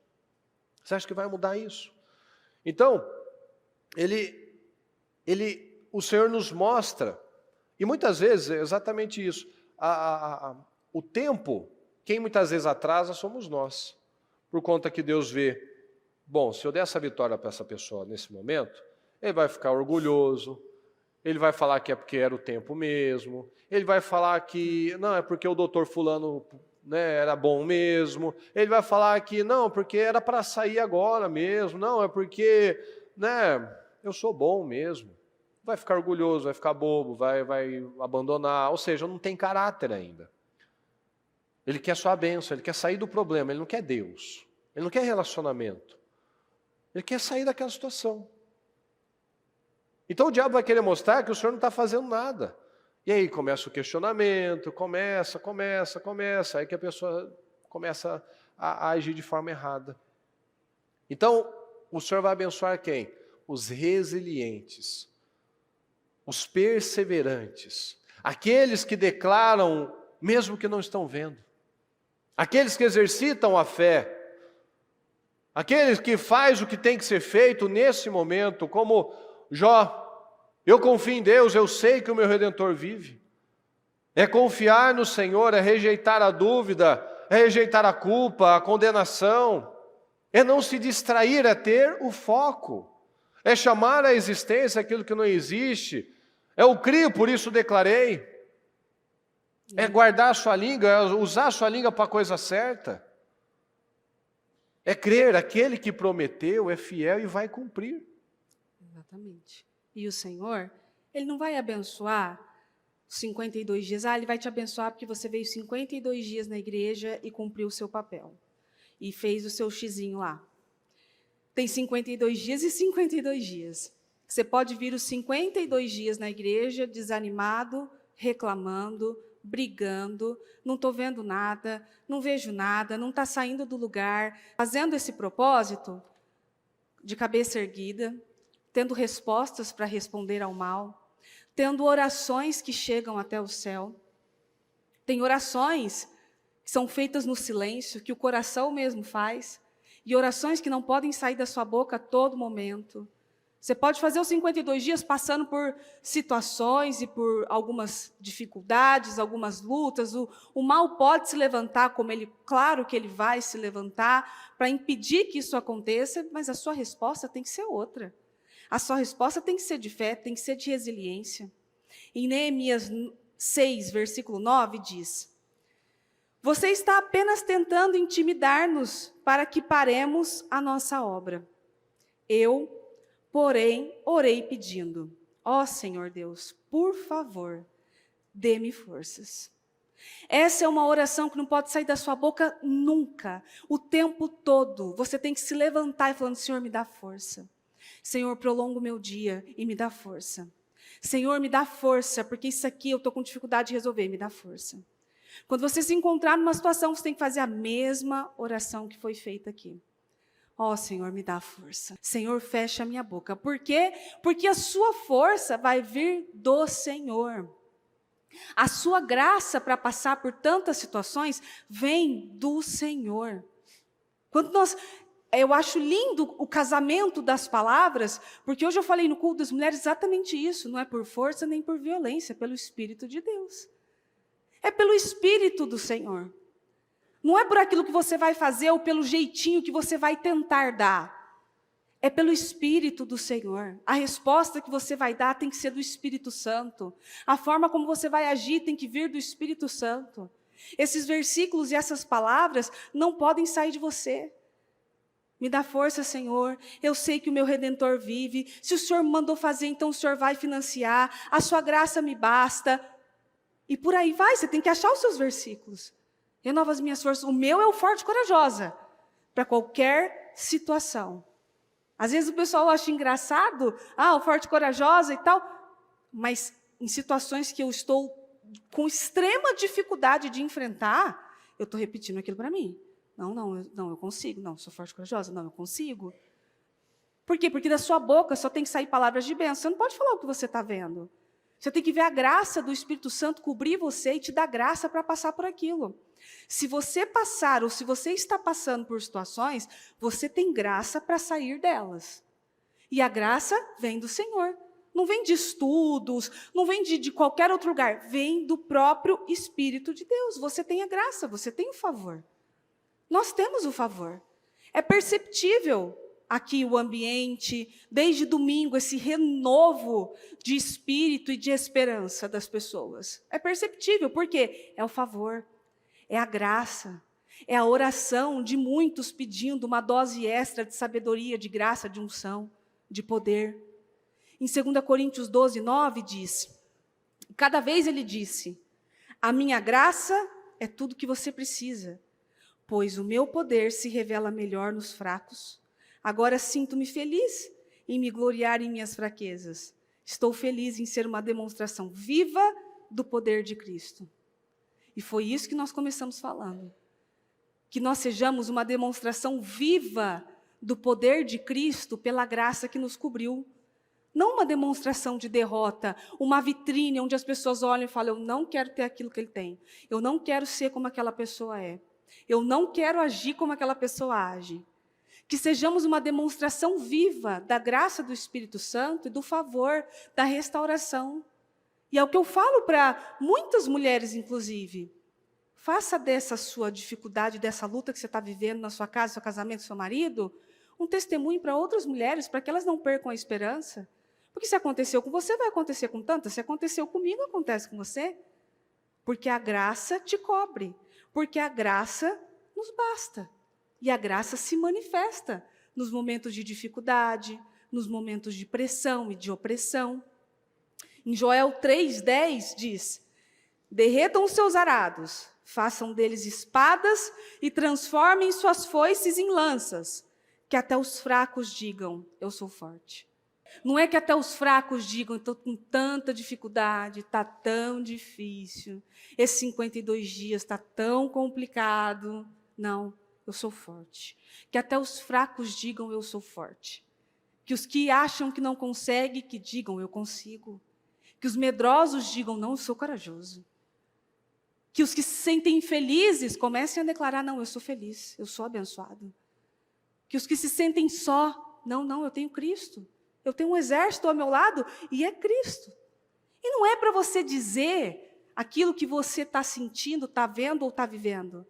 Você acha que vai mudar isso? Então, o Senhor nos mostra, e muitas vezes é exatamente isso, o tempo, quem muitas vezes atrasa somos nós, por conta que Deus vê, bom, se eu der essa vitória para essa pessoa nesse momento, ele vai ficar orgulhoso, ele vai falar que é porque era o tempo mesmo, ele vai falar que, não, é porque o doutor fulano, né, era bom mesmo, ele vai falar que, não, porque era para sair agora mesmo, não, é porque, né, eu sou bom mesmo. Vai ficar orgulhoso, vai ficar bobo, vai abandonar, ou seja, não tem caráter ainda. Ele quer só a bênção, ele quer sair do problema, ele não quer Deus, ele não quer relacionamento, ele quer sair daquela situação. Então o diabo vai querer mostrar que o Senhor não está fazendo nada. E aí começa o questionamento, começa, aí que a pessoa começa a agir de forma errada. Então, o Senhor vai abençoar quem? Os resilientes, os perseverantes, aqueles que declaram, mesmo que não estão vendo, aqueles que exercitam a fé, aqueles que fazem o que tem que ser feito nesse momento, como Jó. Eu confio em Deus, eu sei que o meu Redentor vive. É confiar no Senhor, é rejeitar a dúvida, é rejeitar a culpa, a condenação, é não se distrair, é ter o foco, é chamar à existência aquilo que não existe, é o crio, por isso declarei, é guardar a sua língua, é usar a sua língua para a coisa certa, é crer, aquele que prometeu é fiel e vai cumprir. Exatamente. E o Senhor, Ele não vai abençoar 52 dias. Ele vai te abençoar porque você veio 52 dias na igreja e cumpriu o seu papel. E fez o seu xizinho lá. Tem 52 dias e 52 dias. Você pode vir os 52 dias na igreja desanimado, reclamando, brigando, não estou vendo nada, não vejo nada, não está saindo do lugar, fazendo esse propósito de cabeça erguida, tendo respostas para responder ao mal, tendo orações que chegam até o céu. Tem orações que são feitas no silêncio, que o coração mesmo faz, e orações que não podem sair da sua boca a todo momento. Você pode fazer os 52 dias passando por situações e por algumas dificuldades, algumas lutas. O mal pode se levantar, claro que ele vai se levantar, para impedir que isso aconteça, mas a sua resposta tem que ser outra. A sua resposta tem que ser de fé, tem que ser de resiliência. Em Neemias 6, versículo 9, diz: você está apenas tentando intimidar-nos para que paremos a nossa obra. Eu, porém, orei pedindo: ó Senhor Deus, por favor, dê-me forças. Essa é uma oração que não pode sair da sua boca nunca, o tempo todo. Você tem que se levantar e falando: Senhor, me dá força. Senhor, prolonga o meu dia e me dá força. Senhor, me dá força, porque isso aqui eu estou com dificuldade de resolver, me dá força. Quando você se encontrar numa situação, você tem que fazer a mesma oração que foi feita aqui. Ó, Senhor, me dá força. Senhor, fecha a minha boca. Por quê? Porque a sua força vai vir do Senhor. A sua graça para passar por tantas situações vem do Senhor. Eu acho lindo o casamento das palavras, porque hoje eu falei no culto das mulheres exatamente isso. Não é por força nem por violência, é pelo Espírito de Deus. É pelo Espírito do Senhor. Não é por aquilo que você vai fazer ou pelo jeitinho que você vai tentar dar. É pelo Espírito do Senhor. A resposta que você vai dar tem que ser do Espírito Santo. A forma como você vai agir tem que vir do Espírito Santo. Esses versículos e essas palavras não podem sair de você. Me dá força, Senhor. Eu sei que o meu Redentor vive. Se o Senhor me mandou fazer, então o Senhor vai financiar. A sua graça me basta. E por aí vai, você tem que achar os seus versículos. Renova as minhas forças. O meu é o forte e corajosa. Para qualquer situação. Às vezes o pessoal acha engraçado. O forte e corajosa e tal. Mas em situações que eu estou com extrema dificuldade de enfrentar, eu estou repetindo aquilo para mim. Não, eu consigo. Não, sou forte e corajosa. Não, eu consigo. Por quê? Porque da sua boca só tem que sair palavras de bênção. Você não pode falar o que você está vendo. Você tem que ver a graça do Espírito Santo cobrir você e te dar graça para passar por aquilo. Se você passar ou se você está passando por situações, você tem graça para sair delas. E a graça vem do Senhor. Não vem de estudos, não vem de qualquer outro lugar. Vem do próprio Espírito de Deus. Você tem a graça, você tem o favor. Nós temos o favor. É perceptível aqui o ambiente, desde domingo, esse renovo de espírito e de esperança das pessoas. É perceptível, porque é o favor, é a graça, é a oração de muitos pedindo uma dose extra de sabedoria, de graça, de unção, de poder. Em 2 Coríntios 12, 9 diz, cada vez ele disse, a minha graça é tudo que você precisa, pois o meu poder se revela melhor nos fracos. Agora sinto-me feliz em me gloriar em minhas fraquezas. Estou feliz em ser uma demonstração viva do poder de Cristo. E foi isso que nós começamos falando. Que nós sejamos uma demonstração viva do poder de Cristo pela graça que nos cobriu. Não uma demonstração de derrota, uma vitrine onde as pessoas olham e falam, eu não quero ter aquilo que ele tem. Eu não quero ser como aquela pessoa é. Eu não quero agir como aquela pessoa age. Que sejamos uma demonstração viva da graça do Espírito Santo e do favor, da restauração. E é o que eu falo para muitas mulheres, inclusive. Faça dessa sua dificuldade, dessa luta que você está vivendo na sua casa, no seu casamento, no seu marido, um testemunho para outras mulheres, para que elas não percam a esperança. Porque se aconteceu com você, vai acontecer com tantas. Se aconteceu comigo, acontece com você. Porque a graça te cobre. Porque a graça nos basta. E a graça se manifesta nos momentos de dificuldade, nos momentos de pressão e de opressão. Em Joel 3,10 diz, derretam os seus arados, façam deles espadas e transformem suas foices em lanças, que até os fracos digam, eu sou forte. Não é que até os fracos digam, estou com tanta dificuldade, está tão difícil, esses 52 dias está tão complicado. Não. Eu sou forte. Que até os fracos digam, eu sou forte. Que os que acham que não conseguem, que digam, eu consigo. Que os medrosos digam, não, eu sou corajoso. Que os que se sentem infelizes comecem a declarar, não, eu sou feliz, eu sou abençoado. Que os que se sentem só, não, eu tenho Cristo. Eu tenho um exército ao meu lado e é Cristo. E não é para você dizer aquilo que você está sentindo, está vendo ou está vivendo.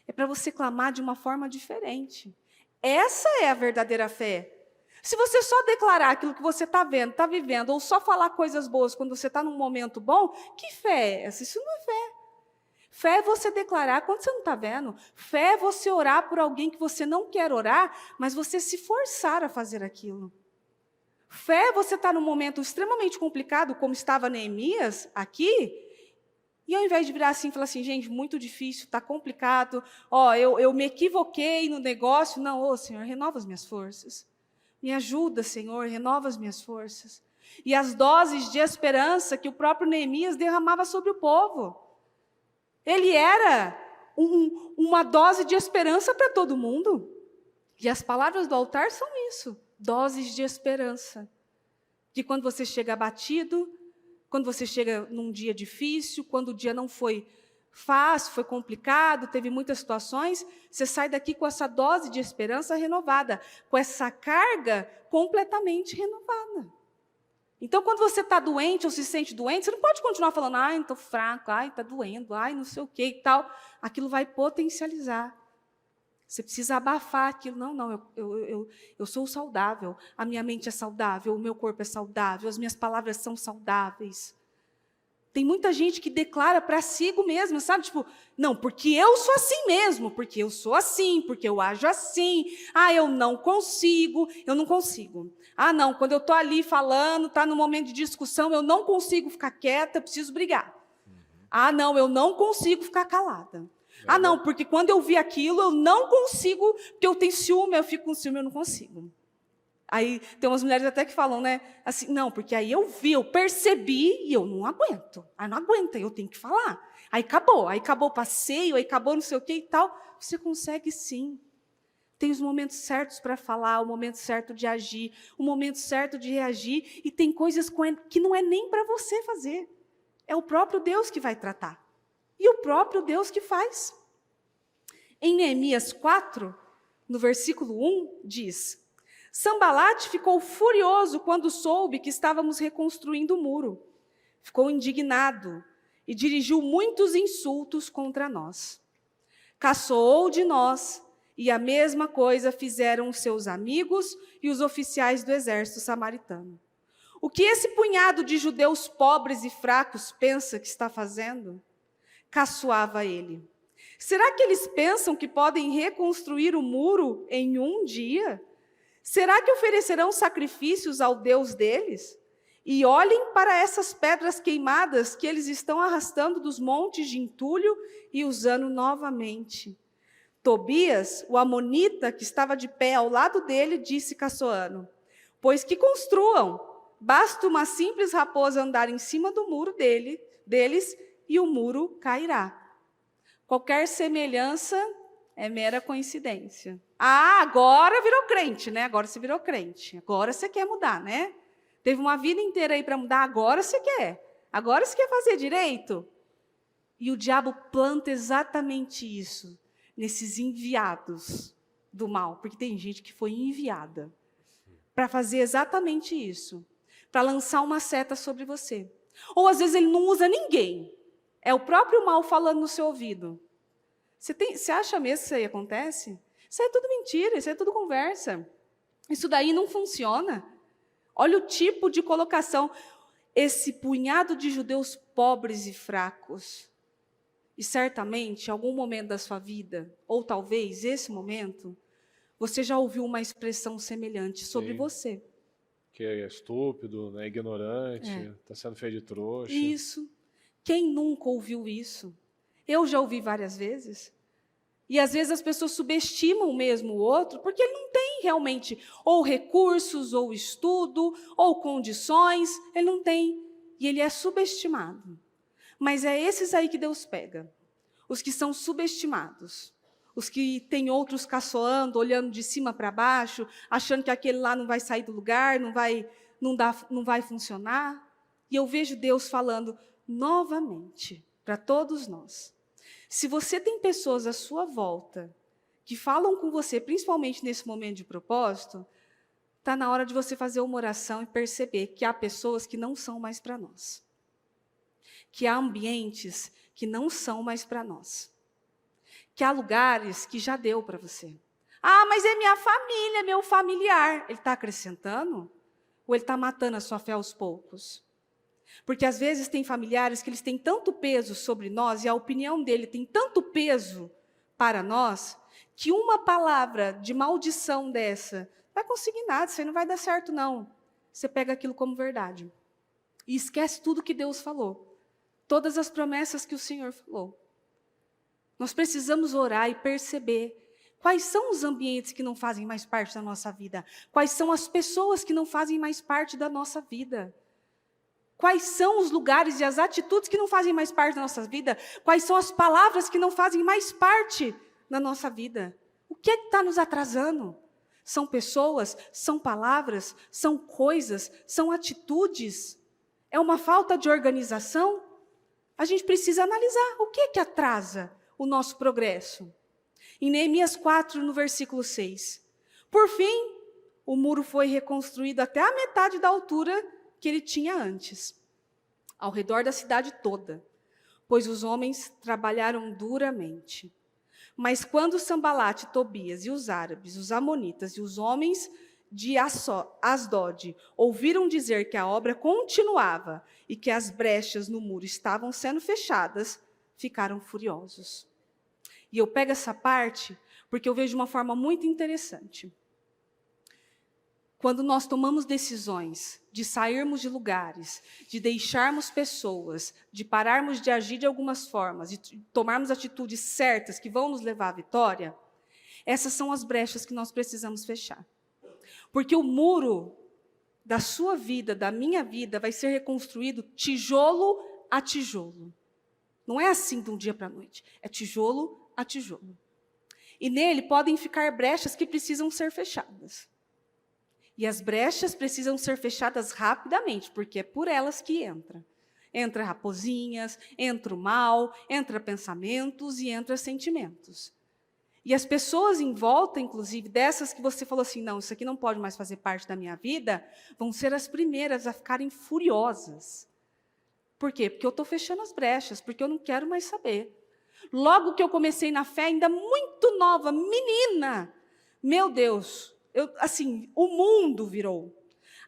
É para você clamar de uma forma diferente. Essa é a verdadeira fé. Se você só declarar aquilo que você está vendo, está vivendo, ou só falar coisas boas quando você está num momento bom, que fé é essa? Isso não é fé. Fé é você declarar quando você não está vendo. Fé é você orar por alguém que você não quer orar, mas você se forçar a fazer aquilo. Fé é você estar num momento extremamente complicado, como estava Neemias aqui, e ao invés de virar assim e falar assim, gente, muito difícil, está complicado, eu me equivoquei no negócio. Não, Senhor, renova as minhas forças. Me ajuda, Senhor, renova as minhas forças. E as doses de esperança que o próprio Neemias derramava sobre o povo. Ele era uma dose de esperança para todo mundo. E as palavras do altar são isso, doses de esperança. Que quando você chega abatido, quando você chega num dia difícil, quando o dia não foi fácil, foi complicado, teve muitas situações, você sai daqui com essa dose de esperança renovada, com essa carga completamente renovada. Então, quando você está doente ou se sente doente, você não pode continuar falando, ai, estou fraco, ai, está doendo, ai, não sei o quê e tal. Aquilo vai potencializar. Você precisa abafar aquilo. Não, eu sou saudável. A minha mente é saudável, o meu corpo é saudável, as minhas palavras são saudáveis. Tem muita gente que declara para si mesma, sabe? Tipo, não, porque eu sou assim mesmo, porque eu sou assim, porque eu ajo assim. Ah, eu não consigo. Ah, não, quando eu estou ali falando, está no momento de discussão, eu não consigo ficar quieta, eu preciso brigar. Ah, não, eu não consigo ficar calada. Ah, não, porque quando eu vi aquilo, eu não consigo, porque eu tenho ciúme, eu fico com ciúme, eu não consigo. Aí tem umas mulheres até que falam, né? Assim, não, porque aí eu vi, eu percebi e eu não aguento. Aí não aguenta, eu tenho que falar. Aí acabou o passeio, aí acabou não sei o que e tal. Você consegue sim. Tem os momentos certos para falar, o momento certo de agir, o momento certo de reagir. E tem coisas que não é nem para você fazer. É o próprio Deus que vai tratar. E o próprio Deus que faz. Em Neemias 4, no versículo 1, diz: Sambalate ficou furioso quando soube que estávamos reconstruindo o muro. Ficou indignado e dirigiu muitos insultos contra nós. Caçoou de nós, e a mesma coisa fizeram os seus amigos e os oficiais do exército samaritano. O que esse punhado de judeus pobres e fracos pensa que está fazendo? Caçoava ele. Será que eles pensam que podem reconstruir o muro em um dia? Será que oferecerão sacrifícios ao Deus deles? E olhem para essas pedras queimadas que eles estão arrastando dos montes de entulho e usando novamente. Tobias, o amonita, que estava de pé ao lado dele, disse caçoando: Pois que construam, basta uma simples raposa andar em cima do muro deles e o muro cairá. Qualquer semelhança é mera coincidência. Ah, agora virou crente, né? Agora você virou crente. Agora você quer mudar, né? Teve uma vida inteira aí para mudar, agora você quer. Agora você quer fazer direito. E o diabo planta exatamente isso nesses enviados do mal. Porque tem gente que foi enviada para fazer exatamente isso. Para lançar uma seta sobre você. Ou às vezes ele não usa ninguém. É o próprio mal falando no seu ouvido. Você acha mesmo que isso aí acontece? Isso aí é tudo mentira, isso aí é tudo conversa. Isso daí não funciona. Olha o tipo de colocação. Esse punhado de judeus pobres e fracos. E certamente, em algum momento da sua vida, ou talvez esse momento, você já ouviu uma expressão semelhante sobre você. Que é estúpido, né, ignorante, está sendo feio de trouxa. Isso. Quem nunca ouviu isso? Eu já ouvi várias vezes. E às vezes as pessoas subestimam mesmo o outro, porque ele não tem realmente ou recursos, ou estudo, ou condições, ele não tem. E ele é subestimado. Mas é esses aí que Deus pega. Os que são subestimados. Os que têm outros caçoando, olhando de cima para baixo, achando que aquele lá não vai sair do lugar, não vai funcionar. E eu vejo Deus falando novamente para todos nós. Se você tem pessoas à sua volta que falam com você, principalmente nesse momento de propósito, está na hora de você fazer uma oração e perceber que há pessoas que não são mais para nós. Que há ambientes que não são mais para nós. Que há lugares que já deu para você. Ah, mas é minha família, meu familiar. Ele está acrescentando? Ou ele está matando a sua fé aos poucos? Porque às vezes tem familiares que eles têm tanto peso sobre nós e a opinião dele tem tanto peso para nós que uma palavra de maldição dessa não vai conseguir nada, isso aí não vai dar certo não. Você pega aquilo como verdade e esquece tudo que Deus falou, todas as promessas que o Senhor falou. Nós precisamos orar e perceber quais são os ambientes que não fazem mais parte da nossa vida, quais são as pessoas que não fazem mais parte da nossa vida. Quais são os lugares e as atitudes que não fazem mais parte da nossa vida? Quais são as palavras que não fazem mais parte da nossa vida? O que é que está nos atrasando? São pessoas? São palavras? São coisas? São atitudes? É uma falta de organização? A gente precisa analisar o que é que atrasa o nosso progresso. Em Neemias 4, no versículo 6. Por fim, o muro foi reconstruído até a metade da altura que ele tinha antes, ao redor da cidade toda, pois os homens trabalharam duramente. Mas quando Sambalate, Tobias e os árabes, os amonitas e os homens de Asdod ouviram dizer que a obra continuava e que as brechas no muro estavam sendo fechadas, ficaram furiosos. E eu pego essa parte porque eu vejo uma forma muito interessante. Quando nós tomamos decisões de sairmos de lugares, de deixarmos pessoas, de pararmos de agir de algumas formas, de tomarmos atitudes certas que vão nos levar à vitória, essas são as brechas que nós precisamos fechar. Porque o muro da sua vida, da minha vida, vai ser reconstruído tijolo a tijolo. Não é assim de um dia para a noite, é tijolo a tijolo. E nele podem ficar brechas que precisam ser fechadas. E as brechas precisam ser fechadas rapidamente, porque é por elas que entra. Entra raposinhas, entra o mal, entra pensamentos e entra sentimentos. E as pessoas em volta, inclusive, dessas que você falou assim, não, isso aqui não pode mais fazer parte da minha vida, vão ser as primeiras a ficarem furiosas. Por quê? Porque eu estou fechando as brechas, porque eu não quero mais saber. Logo que eu comecei na fé, ainda muito nova, menina, meu Deus, o mundo virou.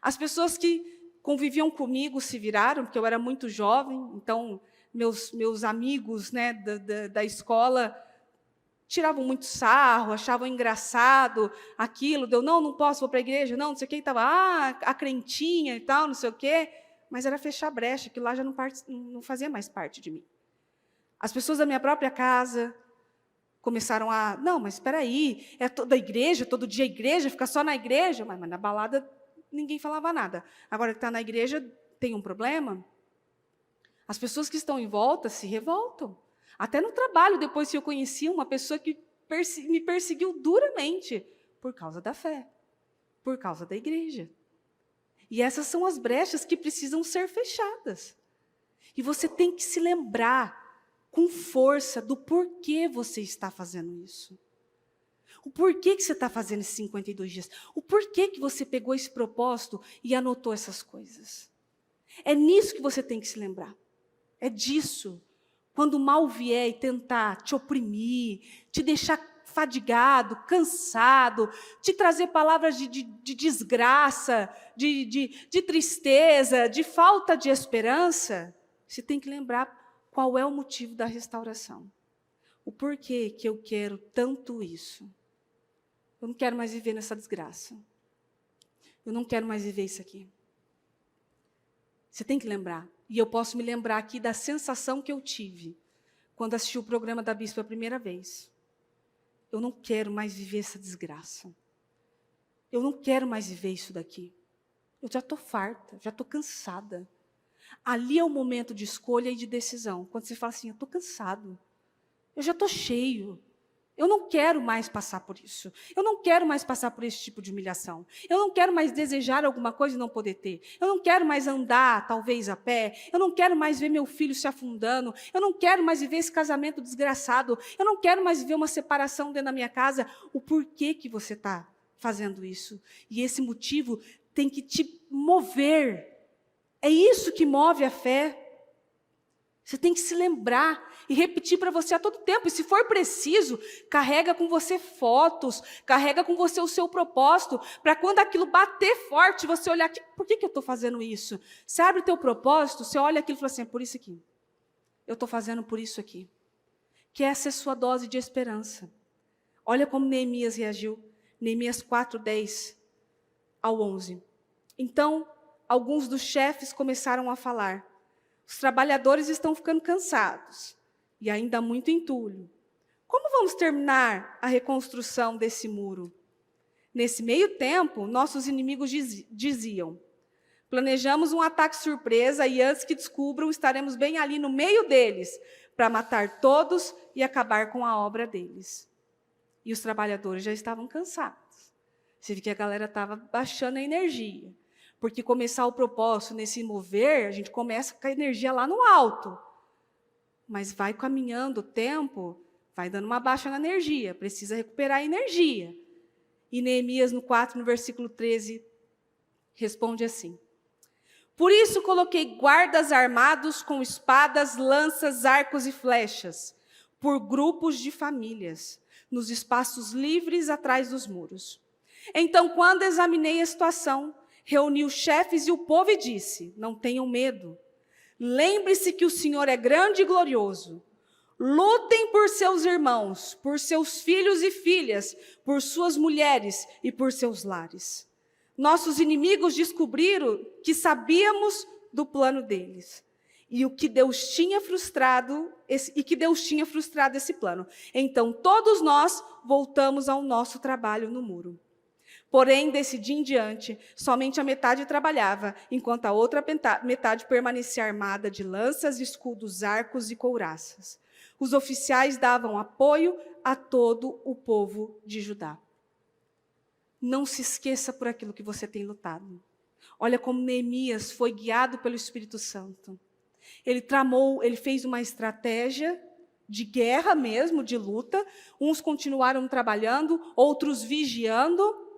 As pessoas que conviviam comigo se viraram, porque eu era muito jovem, então meus amigos, né, da escola tiravam muito sarro, achavam engraçado aquilo, não posso, vou para a igreja, não sei o que, estava, a crentinha e tal, não sei o quê, mas era fechar brecha, que lá já não fazia mais parte de mim. As pessoas da minha própria casa começaram não, mas espera aí, é toda igreja, todo dia igreja, fica só na igreja, mas na balada ninguém falava nada. Agora que está na igreja, tem um problema? As pessoas que estão em volta se revoltam. Até no trabalho, depois que eu conheci uma pessoa que me perseguiu duramente por causa da fé, por causa da igreja. E essas são as brechas que precisam ser fechadas. E você tem que se lembrar com força do porquê você está fazendo isso. O porquê que você está fazendo esses 52 dias. O porquê que você pegou esse propósito e anotou essas coisas. É nisso que você tem que se lembrar. É disso. Quando o mal vier e tentar te oprimir, te deixar fadigado, cansado, te trazer palavras de desgraça, de tristeza, de falta de esperança, você tem que lembrar qual é o motivo da restauração. O porquê que eu quero tanto isso. Eu não quero mais viver nessa desgraça. Eu não quero mais viver isso aqui. Você tem que lembrar. E eu posso me lembrar aqui da sensação que eu tive quando assisti o programa da Bispa a primeira vez. Eu não quero mais viver essa desgraça. Eu não quero mais viver isso daqui. Eu já estou farta, já estou cansada. Ali é o momento de escolha e de decisão. Quando você fala assim, eu estou cansado. Eu já estou cheio. Eu não quero mais passar por isso. Eu não quero mais passar por esse tipo de humilhação. Eu não quero mais desejar alguma coisa e não poder ter. Eu não quero mais andar, talvez, a pé. Eu não quero mais ver meu filho se afundando. Eu não quero mais viver esse casamento desgraçado. Eu não quero mais viver uma separação dentro da minha casa. O porquê que você está fazendo isso? E esse motivo tem que te mover. É isso que move a fé. Você tem que se lembrar e repetir para você a todo tempo. E se for preciso, carrega com você fotos, carrega com você o seu propósito, para quando aquilo bater forte, você olhar, por que eu estou fazendo isso? Você abre o teu propósito, você olha aquilo e fala assim, é por isso aqui. Eu estou fazendo por isso aqui. Que essa é a sua dose de esperança. Olha como Neemias reagiu. Neemias 4, 10 ao 11. Então, alguns dos chefes começaram a falar. Os trabalhadores estão ficando cansados e ainda muito entulho. Como vamos terminar a reconstrução desse muro? Nesse meio tempo, nossos inimigos diziam, planejamos um ataque surpresa e antes que descubram, estaremos bem ali no meio deles para matar todos e acabar com a obra deles. E os trabalhadores já estavam cansados. Você vê que a galera estava baixando a energia. Porque começar o propósito nesse mover, a gente começa com a energia lá no alto. Mas vai caminhando o tempo, vai dando uma baixa na energia, precisa recuperar a energia. E Neemias, no 4, no versículo 13, responde assim. Por isso coloquei guardas armados com espadas, lanças, arcos e flechas. por grupos de famílias, nos espaços livres atrás dos muros. Então, quando examinei a situação, reuni os chefes e o povo e disse: não tenham medo. Lembre-se que o Senhor é grande e glorioso. Lutem por seus irmãos, por seus filhos e filhas, por suas mulheres e por seus lares. Nossos inimigos descobriram que sabíamos do plano deles e que Deus tinha frustrado esse plano. Então todos nós voltamos ao nosso trabalho no muro. Porém, desse dia em diante, somente a metade trabalhava, enquanto a outra metade permanecia armada de lanças, escudos, arcos e couraças. Os oficiais davam apoio a todo o povo de Judá. Não se esqueça por aquilo que você tem lutado. Olha como Neemias foi guiado pelo Espírito Santo. Ele fez uma estratégia de guerra mesmo, de luta. Uns continuaram trabalhando, outros vigiando.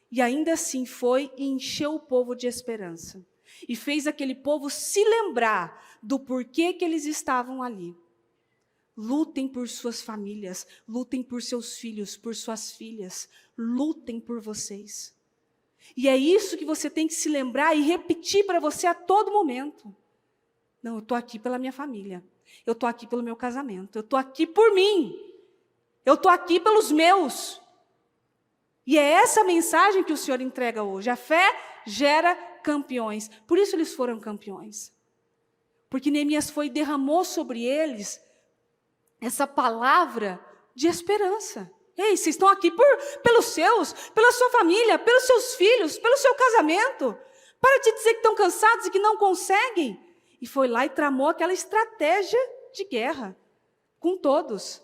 E ainda assim foi e encheu o povo de esperança. E fez aquele povo se lembrar do porquê que eles estavam ali. Lutem por suas famílias, lutem por seus filhos, por suas filhas, lutem por vocês. E é isso que você tem que se lembrar e repetir para você a todo momento. Não, eu estou aqui pela minha família, eu estou aqui pelo meu casamento, eu estou aqui por mim, eu estou aqui pelos meus. E é essa mensagem que o Senhor entrega hoje. A fé gera campeões. Por isso eles foram campeões. Porque Neemias foi e derramou sobre eles essa palavra de esperança. Ei, vocês estão aqui pelos seus, pela sua família, pelos seus filhos, pelo seu casamento. Para de dizer que estão cansados e que não conseguem. E foi lá e tramou aquela estratégia de guerra com todos.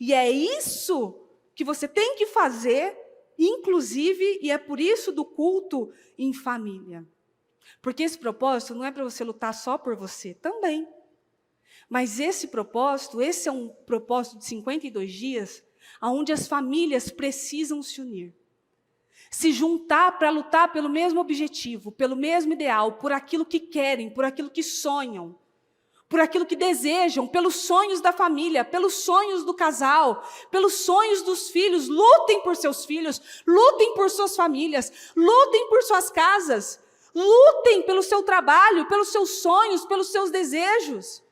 E é isso que você tem que fazer, inclusive, e é por isso do culto em família. Porque esse propósito não é para você lutar só por você, também. Mas esse é um propósito de 52 dias, onde as famílias precisam se unir. Se juntar para lutar pelo mesmo objetivo, pelo mesmo ideal, por aquilo que querem, por aquilo que sonham, por aquilo que desejam, pelos sonhos da família, pelos sonhos do casal, pelos sonhos dos filhos. Lutem por seus filhos, lutem por suas famílias, lutem por suas casas, lutem pelo seu trabalho, pelos seus sonhos, pelos seus desejos.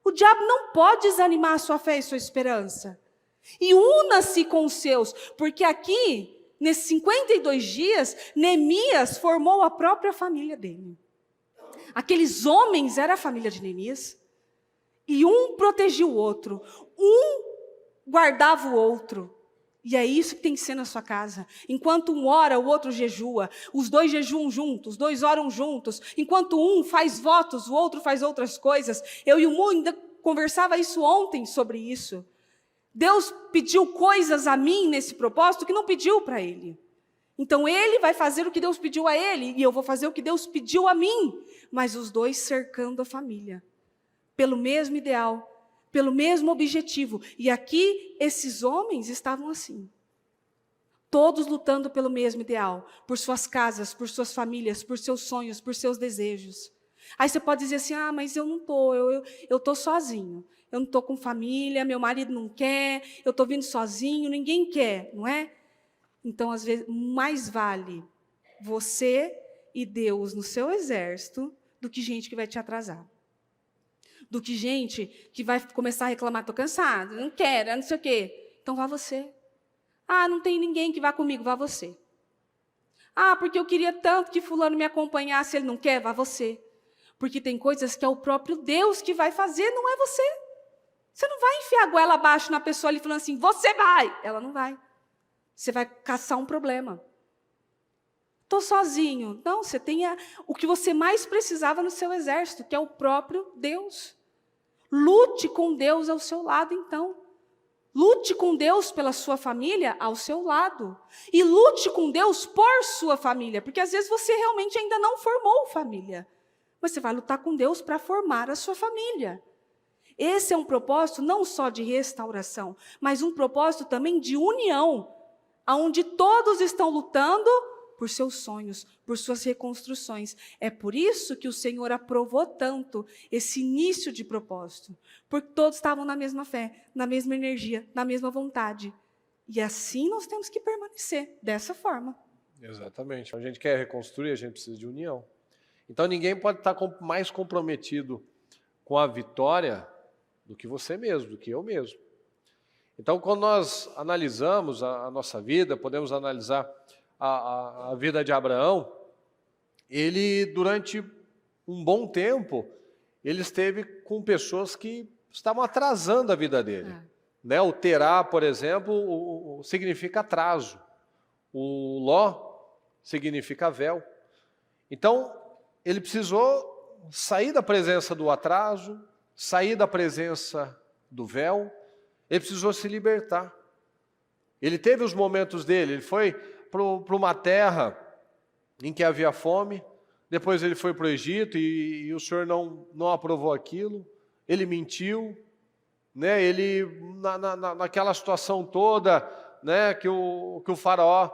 O diabo não pode desanimar a sua fé e sua esperança. E una-se com os seus, porque aqui, nesses 52 dias, Neemias formou a própria família dele. Aqueles homens eram a família de Neemias. E um protegia o outro, um guardava o outro. E é isso que tem que ser na sua casa. Enquanto um ora, o outro jejua. Os dois jejuam juntos, os dois oram juntos. Enquanto um faz votos, o outro faz outras coisas. Eu e o Mu ainda conversava isso ontem sobre isso. Deus pediu coisas a mim nesse propósito que não pediu para ele. Então ele vai fazer o que Deus pediu a ele e eu vou fazer o que Deus pediu a mim. Mas os dois cercando a família. Pelo mesmo ideal. Pelo mesmo objetivo. E aqui, esses homens estavam assim. Todos lutando pelo mesmo ideal. Por suas casas, por suas famílias, por seus sonhos, por seus desejos. Aí você pode dizer assim, mas eu não estou, eu estou sozinho. Eu não estou com família, meu marido não quer, eu estou vindo sozinho, ninguém quer, não é? Então, às vezes, mais vale você e Deus no seu exército do que gente que vai te atrasar. Do que gente que vai começar a reclamar, estou cansado, não quero, não sei o quê. Então vá você. Não tem ninguém que vá comigo, vá você. Porque eu queria tanto que fulano me acompanhasse, ele não quer, vá você. Porque tem coisas que é o próprio Deus que vai fazer, não é você. Você não vai enfiar a goela abaixo na pessoa ali falando assim, você vai. Ela não vai. Você vai caçar um problema. Estou sozinho. Não, você tem o que você mais precisava no seu exército, que é o próprio Deus. Lute com Deus ao seu lado, então. Lute com Deus pela sua família ao seu lado. E lute com Deus por sua família, porque às vezes você realmente ainda não formou família. Mas você vai lutar com Deus para formar a sua família. Esse é um propósito não só de restauração, mas um propósito também de união, onde todos estão lutando por seus sonhos, por suas reconstruções. É por isso que o Senhor aprovou tanto esse início de propósito, porque todos estavam na mesma fé, na mesma energia, na mesma vontade. E assim nós temos que permanecer, dessa forma. Exatamente. A gente quer reconstruir, a gente precisa de união. Então ninguém pode estar mais comprometido com a vitória do que você mesmo, do que eu mesmo. Então, quando nós analisamos a nossa vida, podemos analisar a vida de Abraão, ele, durante um bom tempo, ele esteve com pessoas que estavam atrasando a vida dele. Né? O Terá, por exemplo, significa atraso. O Ló significa véu. Então, ele precisou sair da presença do atraso, sair da presença do véu. Ele precisou se libertar. Ele teve os momentos dele. Ele foi para uma terra em que havia fome. Depois ele foi para o Egito e o Senhor não aprovou aquilo. Ele mentiu. Né? Ele, naquela situação toda, né, que o faraó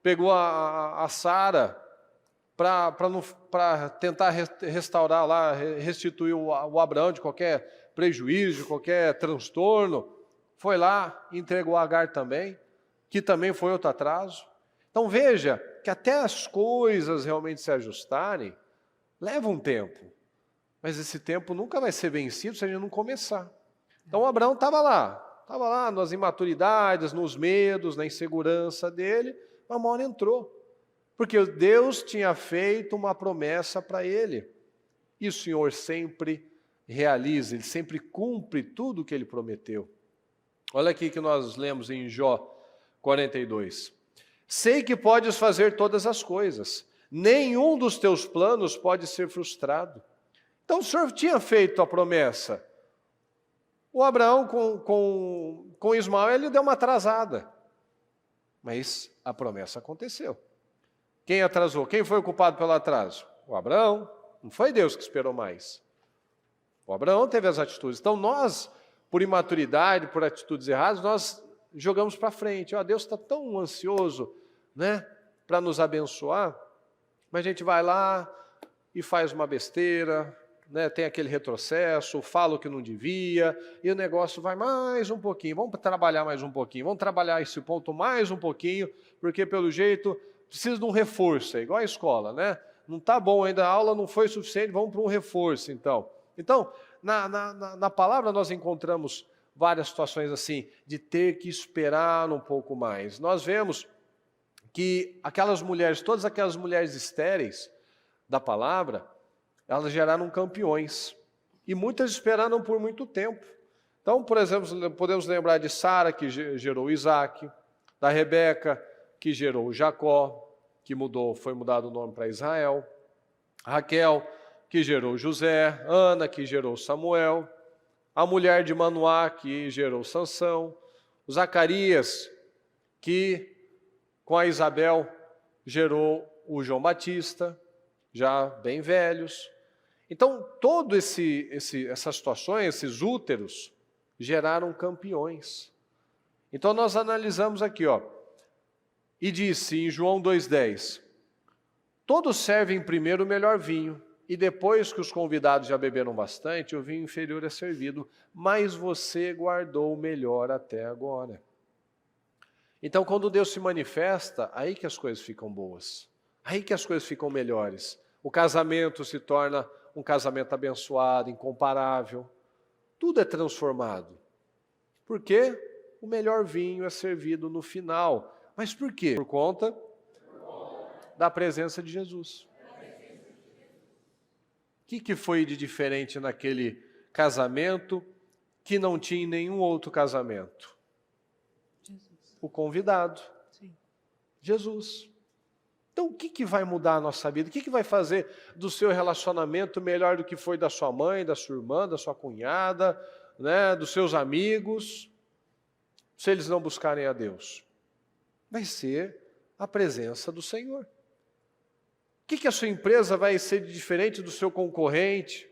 pegou a Sara para tentar restaurar lá, restituir o Abraão de qualquer prejuízo, de qualquer transtorno. Foi lá e entregou Agar também, que também foi outro atraso. Então veja que até as coisas realmente se ajustarem, leva um tempo. Mas esse tempo nunca vai ser vencido se a gente não começar. Então o Abraão estava lá nas imaturidades, nos medos, na insegurança dele, mas uma hora entrou. Porque Deus tinha feito uma promessa para ele. E o Senhor sempre realiza, Ele sempre cumpre tudo o que Ele prometeu. Olha aqui que nós lemos em Jó 42. Sei que podes fazer todas as coisas, nenhum dos teus planos pode ser frustrado. Então o Senhor tinha feito a promessa. O Abraão com Ismael, ele deu uma atrasada. Mas a promessa aconteceu. Quem atrasou? Quem foi o culpado pelo atraso? O Abraão. Não foi Deus que esperou mais. O Abraão teve as atitudes. Então nós, por imaturidade, por atitudes erradas, nós jogamos para frente. Deus está tão ansioso, né, para nos abençoar, mas a gente vai lá e faz uma besteira, né, tem aquele retrocesso, fala o que não devia, e o negócio vai mais um pouquinho. Vamos trabalhar mais um pouquinho, vamos trabalhar esse ponto mais um pouquinho, porque pelo jeito precisa de um reforço, é igual a escola, né? Não está bom ainda, a aula não foi suficiente, vamos para um reforço então. Então, na palavra nós encontramos várias situações assim, de ter que esperar um pouco mais. Nós vemos que aquelas mulheres, todas aquelas mulheres estéreis da palavra, elas geraram campeões. E muitas esperaram por muito tempo. Então, por exemplo, podemos lembrar de Sara, que gerou Isaac, da Rebeca, que gerou Jacó, que foi mudado o nome para Israel, Raquel, que gerou José, Ana, que gerou Samuel, a mulher de Manoá, que gerou Sansão, o Zacarias, que com a Isabel gerou o João Batista, já bem velhos. Então, todas essas situações, esses úteros, geraram campeões. Então, nós analisamos aqui, e disse em João 2,10, todos servem primeiro o melhor vinho, e depois que os convidados já beberam bastante, o vinho inferior é servido, mas você guardou o melhor até agora. Então, quando Deus se manifesta, aí que as coisas ficam boas, aí que as coisas ficam melhores. O casamento se torna um casamento abençoado, incomparável. Tudo é transformado. Por quê? O melhor vinho é servido no final. Mas por quê? Por conta da presença de Jesus. O que foi de diferente naquele casamento que não tinha em nenhum outro casamento? Jesus. O convidado. Sim. Jesus. Então, o que vai mudar a nossa vida? O que vai fazer do seu relacionamento melhor do que foi da sua mãe, da sua irmã, da sua cunhada, né, dos seus amigos, se eles não buscarem a Deus? Vai ser a presença do Senhor. O que a sua empresa vai ser diferente do seu concorrente?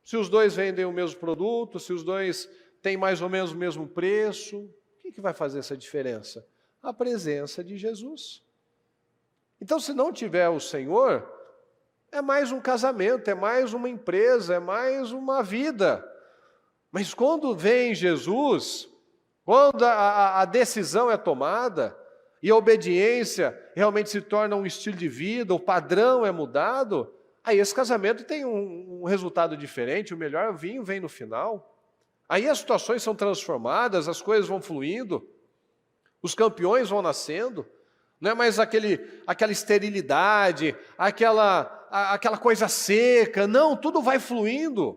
Se os dois vendem o mesmo produto, se os dois têm mais ou menos o mesmo preço, o que vai fazer essa diferença? A presença de Jesus. Então, se não tiver o Senhor, é mais um casamento, é mais uma empresa, é mais uma vida. Mas quando vem Jesus, quando a decisão é tomada, e a obediência realmente se torna um estilo de vida, o padrão é mudado, aí esse casamento tem um resultado diferente, o melhor vinho vem no final. Aí as situações são transformadas, as coisas vão fluindo, os campeões vão nascendo, não é mais aquela esterilidade, aquela coisa seca, não, tudo vai fluindo.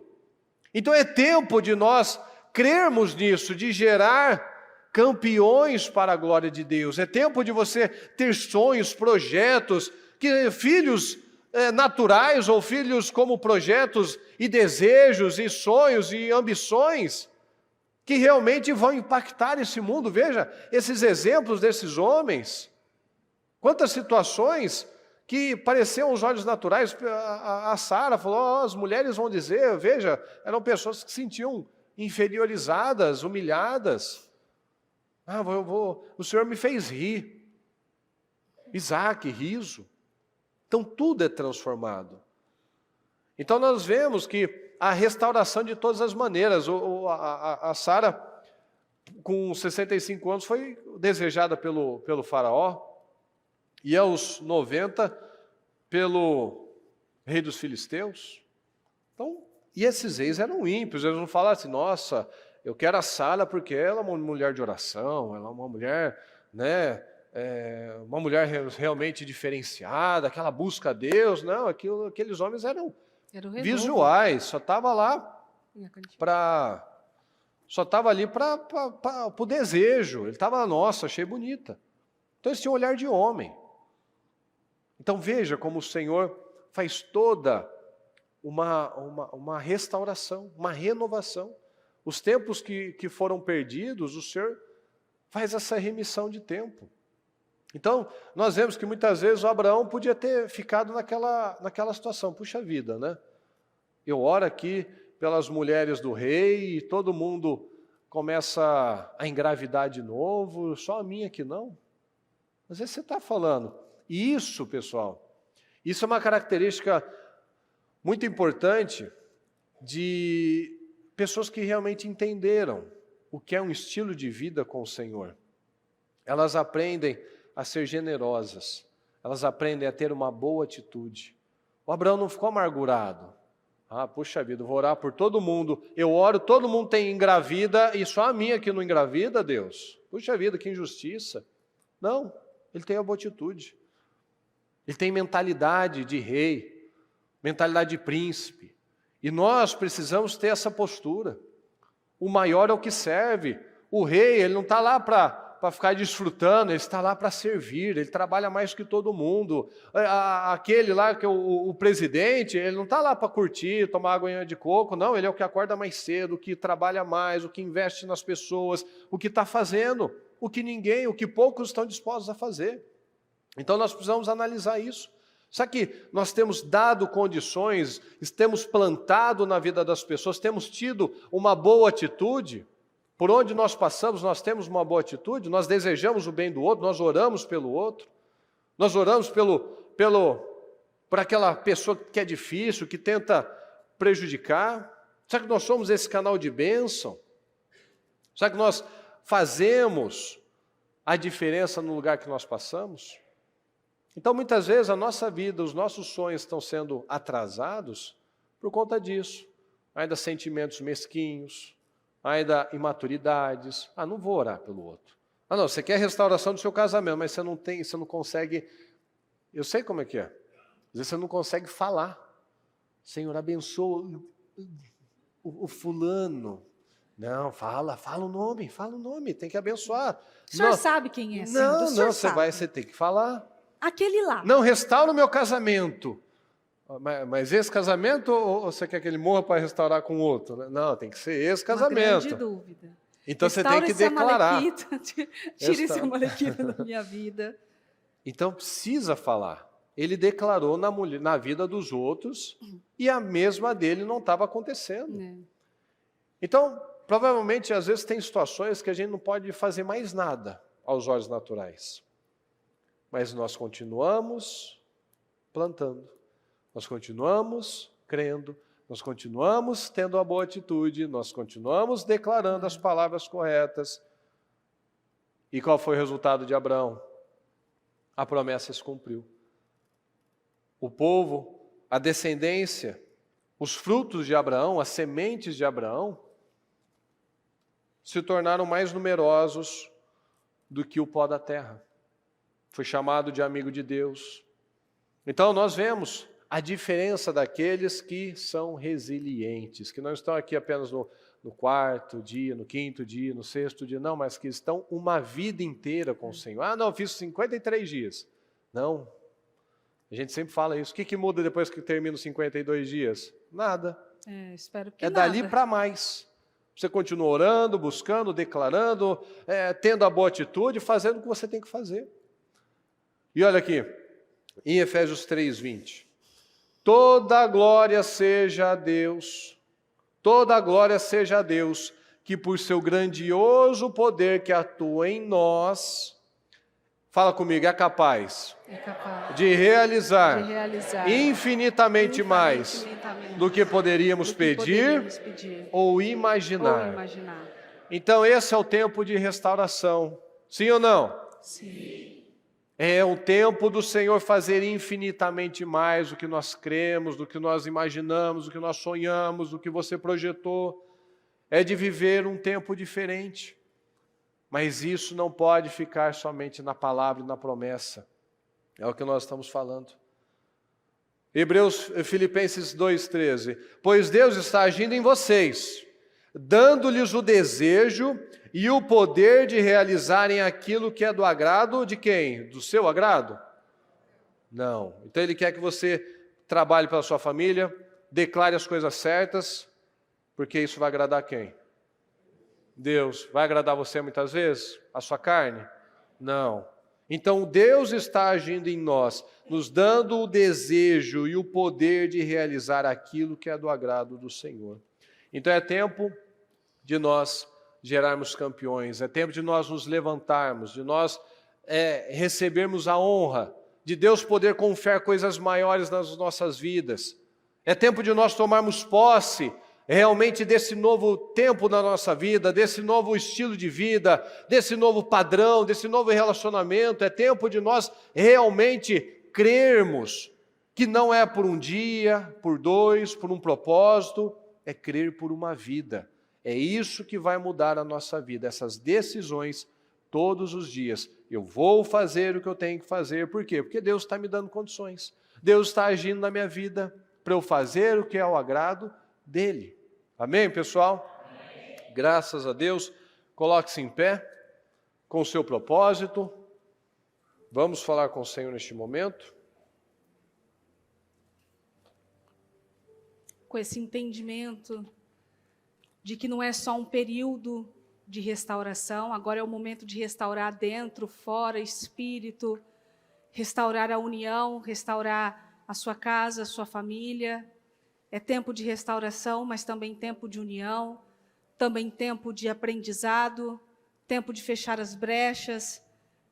Então é tempo de nós crermos nisso, de gerar campeões para a glória de Deus. É tempo de você ter sonhos, projetos, filhos naturais ou filhos como projetos e desejos e sonhos e ambições que realmente vão impactar esse mundo. Veja, esses exemplos desses homens, quantas situações que pareciam aos olhos naturais. A Sara falou, as mulheres vão dizer, veja, eram pessoas que se sentiam inferiorizadas, humilhadas. O Senhor me fez rir. Isaac, riso. Então tudo é transformado. Então nós vemos que a restauração de todas as maneiras. A Sara, com 65 anos, foi desejada pelo faraó, e aos 90, pelo rei dos filisteus. Então, e esses reis eram ímpios, eles não falavam assim, nossa, eu quero a Sara porque ela é uma mulher de oração, ela é uma mulher, uma mulher realmente diferenciada, que ela busca a Deus. Não, aqueles homens eram visuais, só estava lá ali para o desejo. Ele estava lá, nossa, achei bonita. Então eles tinham um olhar de homem. Então veja como o Senhor faz toda uma restauração, uma renovação. Os tempos que foram perdidos, o Senhor faz essa remissão de tempo. Então, nós vemos que muitas vezes o Abraão podia ter ficado naquela situação. Puxa vida, né? Eu oro aqui pelas mulheres do rei e todo mundo começa a engravidar de novo, só a minha que não. Às vezes você está falando. E isso, pessoal, isso é uma característica muito importante de pessoas que realmente entenderam o que é um estilo de vida com o Senhor. Elas aprendem a ser generosas, elas aprendem a ter uma boa atitude. O Abraão não ficou amargurado. Puxa vida, eu vou orar por todo mundo, eu oro, todo mundo tem engravida, e só a minha que não engravida, Deus. Puxa vida, que injustiça. Não, ele tem a boa atitude. Ele tem mentalidade de rei, mentalidade de príncipe. E nós precisamos ter essa postura. O maior é o que serve. O rei, ele não está lá para ficar desfrutando, ele está lá para servir, ele trabalha mais que todo mundo. Aquele lá, que é o presidente, ele não está lá para curtir, tomar aguinha de coco, não, ele é o que acorda mais cedo, o que trabalha mais, o que investe nas pessoas, o que está fazendo, o que poucos estão dispostos a fazer. Então nós precisamos analisar isso. Só que nós temos dado condições, temos plantado na vida das pessoas, temos tido uma boa atitude. Por onde nós passamos, nós temos uma boa atitude, nós desejamos o bem do outro, nós oramos pelo outro, nós oramos por aquela pessoa que é difícil, que tenta prejudicar. Será que nós somos esse canal de bênção? Será que nós fazemos a diferença no lugar que nós passamos? Então, muitas vezes, a nossa vida, os nossos sonhos estão sendo atrasados por conta disso. Ainda sentimentos mesquinhos, ainda imaturidades. Não vou orar pelo outro. Não, você quer restauração do seu casamento, mas você não consegue. Eu sei como é que é. Às vezes você não consegue falar. Senhor, abençoa o fulano. Não, fala o nome, tem que abençoar. O senhor sabe quem é, Senhor? Você tem que falar. Aquele lá. Não, restaura o meu casamento. Mas esse casamento, ou você quer que ele morra para restaurar com outro? Não, tem que ser esse casamento. Uma grande dúvida. Então você tem que declarar. Tire esse amalequita da minha vida. Então precisa falar. Ele declarou na vida dos outros e a mesma dele não estava acontecendo. Então, provavelmente, às vezes tem situações que a gente não pode fazer mais nada aos olhos naturais. Mas nós continuamos plantando, nós continuamos crendo, nós continuamos tendo a boa atitude, nós continuamos declarando as palavras corretas. E qual foi o resultado de Abraão? A promessa se cumpriu. O povo, a descendência, os frutos de Abraão, as sementes de Abraão, se tornaram mais numerosos do que o pó da terra. Foi chamado de amigo de Deus. Então nós vemos a diferença daqueles que são resilientes, que não estão aqui apenas no quarto dia, no quinto dia, no sexto dia, não, mas que estão uma vida inteira com o Senhor. Ah, não, fiz 53 dias. Não. A gente sempre fala isso. O que muda depois que termina os 52 dias? Nada. Espero que É nada. dali para mais. Você continua orando, buscando, declarando, tendo a boa atitude, fazendo o que você tem que fazer. E olha aqui, em Efésios 3:20. Toda a glória seja a Deus, toda a glória seja a Deus, que por seu grandioso poder que atua em nós, fala comigo, é capaz de realizar infinitamente mais do que poderíamos pedir ou imaginar. Então esse é o tempo de restauração, sim ou não? Sim. É o tempo do Senhor fazer infinitamente mais do que nós cremos, do que nós imaginamos, do que nós sonhamos, do que você projetou. É de viver um tempo diferente. Mas isso não pode ficar somente na palavra e na promessa. É o que nós estamos falando. Filipenses 2:13. Pois Deus está agindo em vocês, dando-lhes o desejo e o poder de realizarem aquilo que é do agrado de quem? Do seu agrado? Não. Então Ele quer que você trabalhe pela sua família, declare as coisas certas, porque isso vai agradar quem? Deus. Vai agradar você muitas vezes? A sua carne? Não. Então Deus está agindo em nós, nos dando o desejo e o poder de realizar aquilo que é do agrado do Senhor. Então é tempo de nós gerarmos campeões, é tempo de nós nos levantarmos, de nós recebermos a honra, de Deus poder confiar coisas maiores nas nossas vidas. É tempo de nós tomarmos posse realmente desse novo tempo na nossa vida, desse novo estilo de vida, desse novo padrão, desse novo relacionamento. É tempo de nós realmente crermos que não é por um dia, por dois, por um propósito, é crer por uma vida. É isso que vai mudar a nossa vida, essas decisões todos os dias. Eu vou fazer o que eu tenho que fazer. Por quê? Porque Deus está me dando condições. Deus está agindo na minha vida para eu fazer o que é ao agrado dEle. Amém, pessoal? Amém. Graças a Deus. Coloque-se em pé com o seu propósito. Vamos falar com o Senhor neste momento. Com esse entendimento de que não é só um período de restauração, agora é o momento de restaurar dentro, fora, espírito, restaurar a união, restaurar a sua casa, a sua família. É tempo de restauração, mas também tempo de união, também tempo de aprendizado, tempo de fechar as brechas,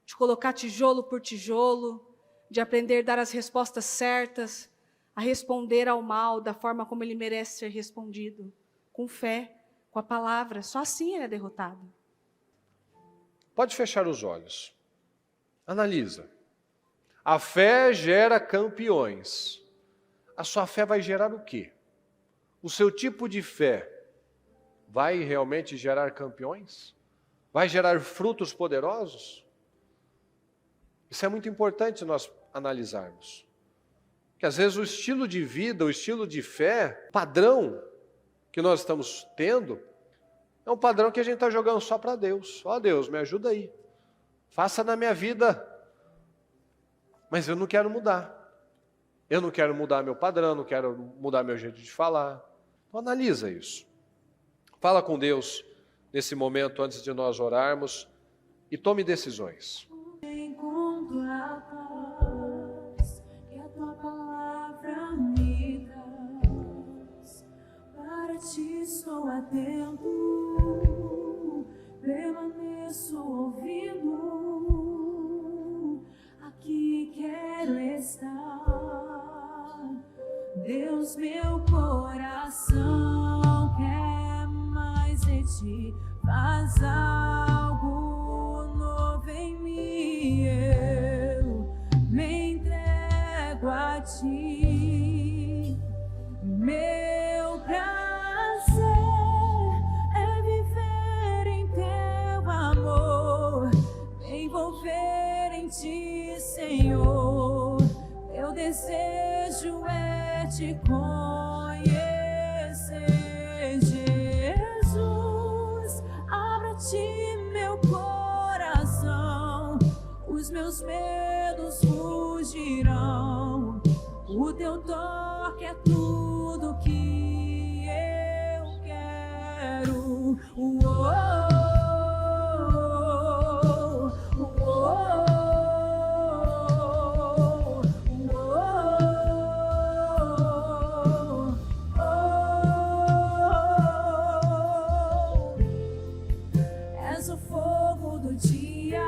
de colocar tijolo por tijolo, de aprender a dar as respostas certas, a responder ao mal da forma como ele merece ser respondido, com fé, com a palavra. Só assim ele é derrotado. Pode fechar os olhos. Analisa. A fé gera campeões. A sua fé vai gerar o quê? O seu tipo de fé vai realmente gerar campeões? Vai gerar frutos poderosos? Isso é muito importante nós analisarmos. Porque às vezes o estilo de vida, o estilo de fé, padrão que nós estamos tendo, é um padrão que a gente está jogando só para Deus. Ó Deus, me ajuda aí. Faça na minha vida. Mas eu não quero mudar. Eu não quero mudar meu padrão, não quero mudar meu jeito de falar. Então analisa isso. Fala com Deus nesse momento antes de nós orarmos e tome decisões. Encontro a paz que a tua palavra me traz. Para ti estou atento, permaneço ouvindo. Aqui Deus, meu coração quer mais de ti. Faz algo novo em mim. Eu me entrego a ti. Meu prazer é viver em teu amor, me envolver em ti, Senhor. Meu desejo é te conhecer, Jesus. Abra a ti meu coração, os meus medos fugirão. O teu toque é tudo que eu quero. És o fogo do dia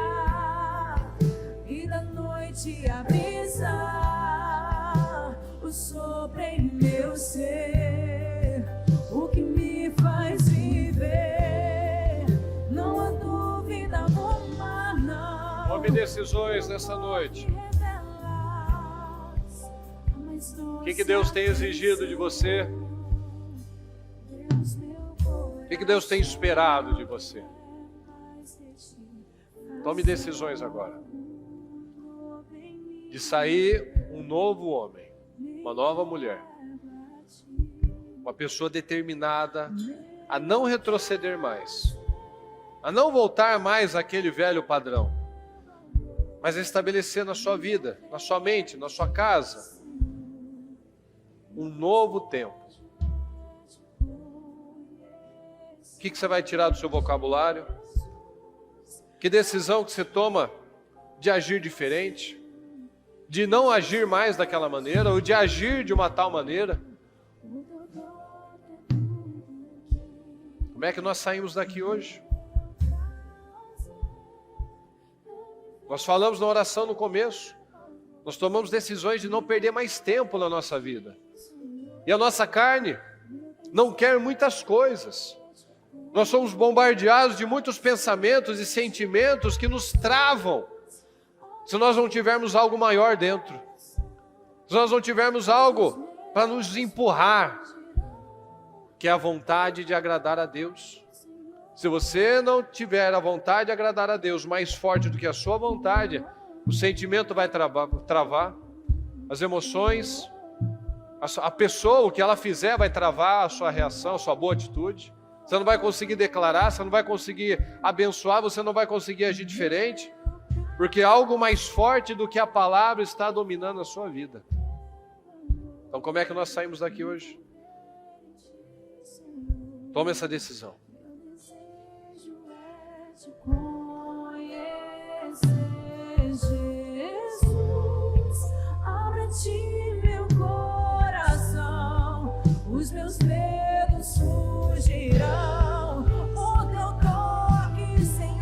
e da noite a brisa. O sopro em meu ser, o que me faz viver. Não há dúvida alguma, não. Tome decisões nessa noite. O que Deus tem exigido de você? O que Deus tem esperado de você? Tome decisões agora. De sair um novo homem, uma nova mulher, uma pessoa determinada a não retroceder mais, a não voltar mais àquele velho padrão, mas a estabelecer na sua vida, na sua mente, na sua casa, um novo tempo. O que você vai tirar do seu vocabulário? Que decisão que você toma de agir diferente? De não agir mais daquela maneira, ou de agir de uma tal maneira? Como é que nós saímos daqui hoje? Nós falamos na oração no começo, nós tomamos decisões de não perder mais tempo na nossa vida. E a nossa carne não quer muitas coisas. Nós somos bombardeados de muitos pensamentos e sentimentos que nos travam, se nós não tivermos algo maior dentro, se nós não tivermos algo para nos empurrar, que é a vontade de agradar a Deus. Se você não tiver a vontade de agradar a Deus mais forte do que a sua vontade, o sentimento vai travar, as emoções, a pessoa, o que ela fizer vai travar a sua reação, a sua boa atitude. Você não vai conseguir declarar, você não vai conseguir abençoar, você não vai conseguir agir diferente. Porque algo mais forte do que a palavra está dominando a sua vida. Então como é que nós saímos daqui hoje? Tome essa decisão. Jesus, abra a ti meu coração, os meus medos fugirão. O teu toque, Senhor.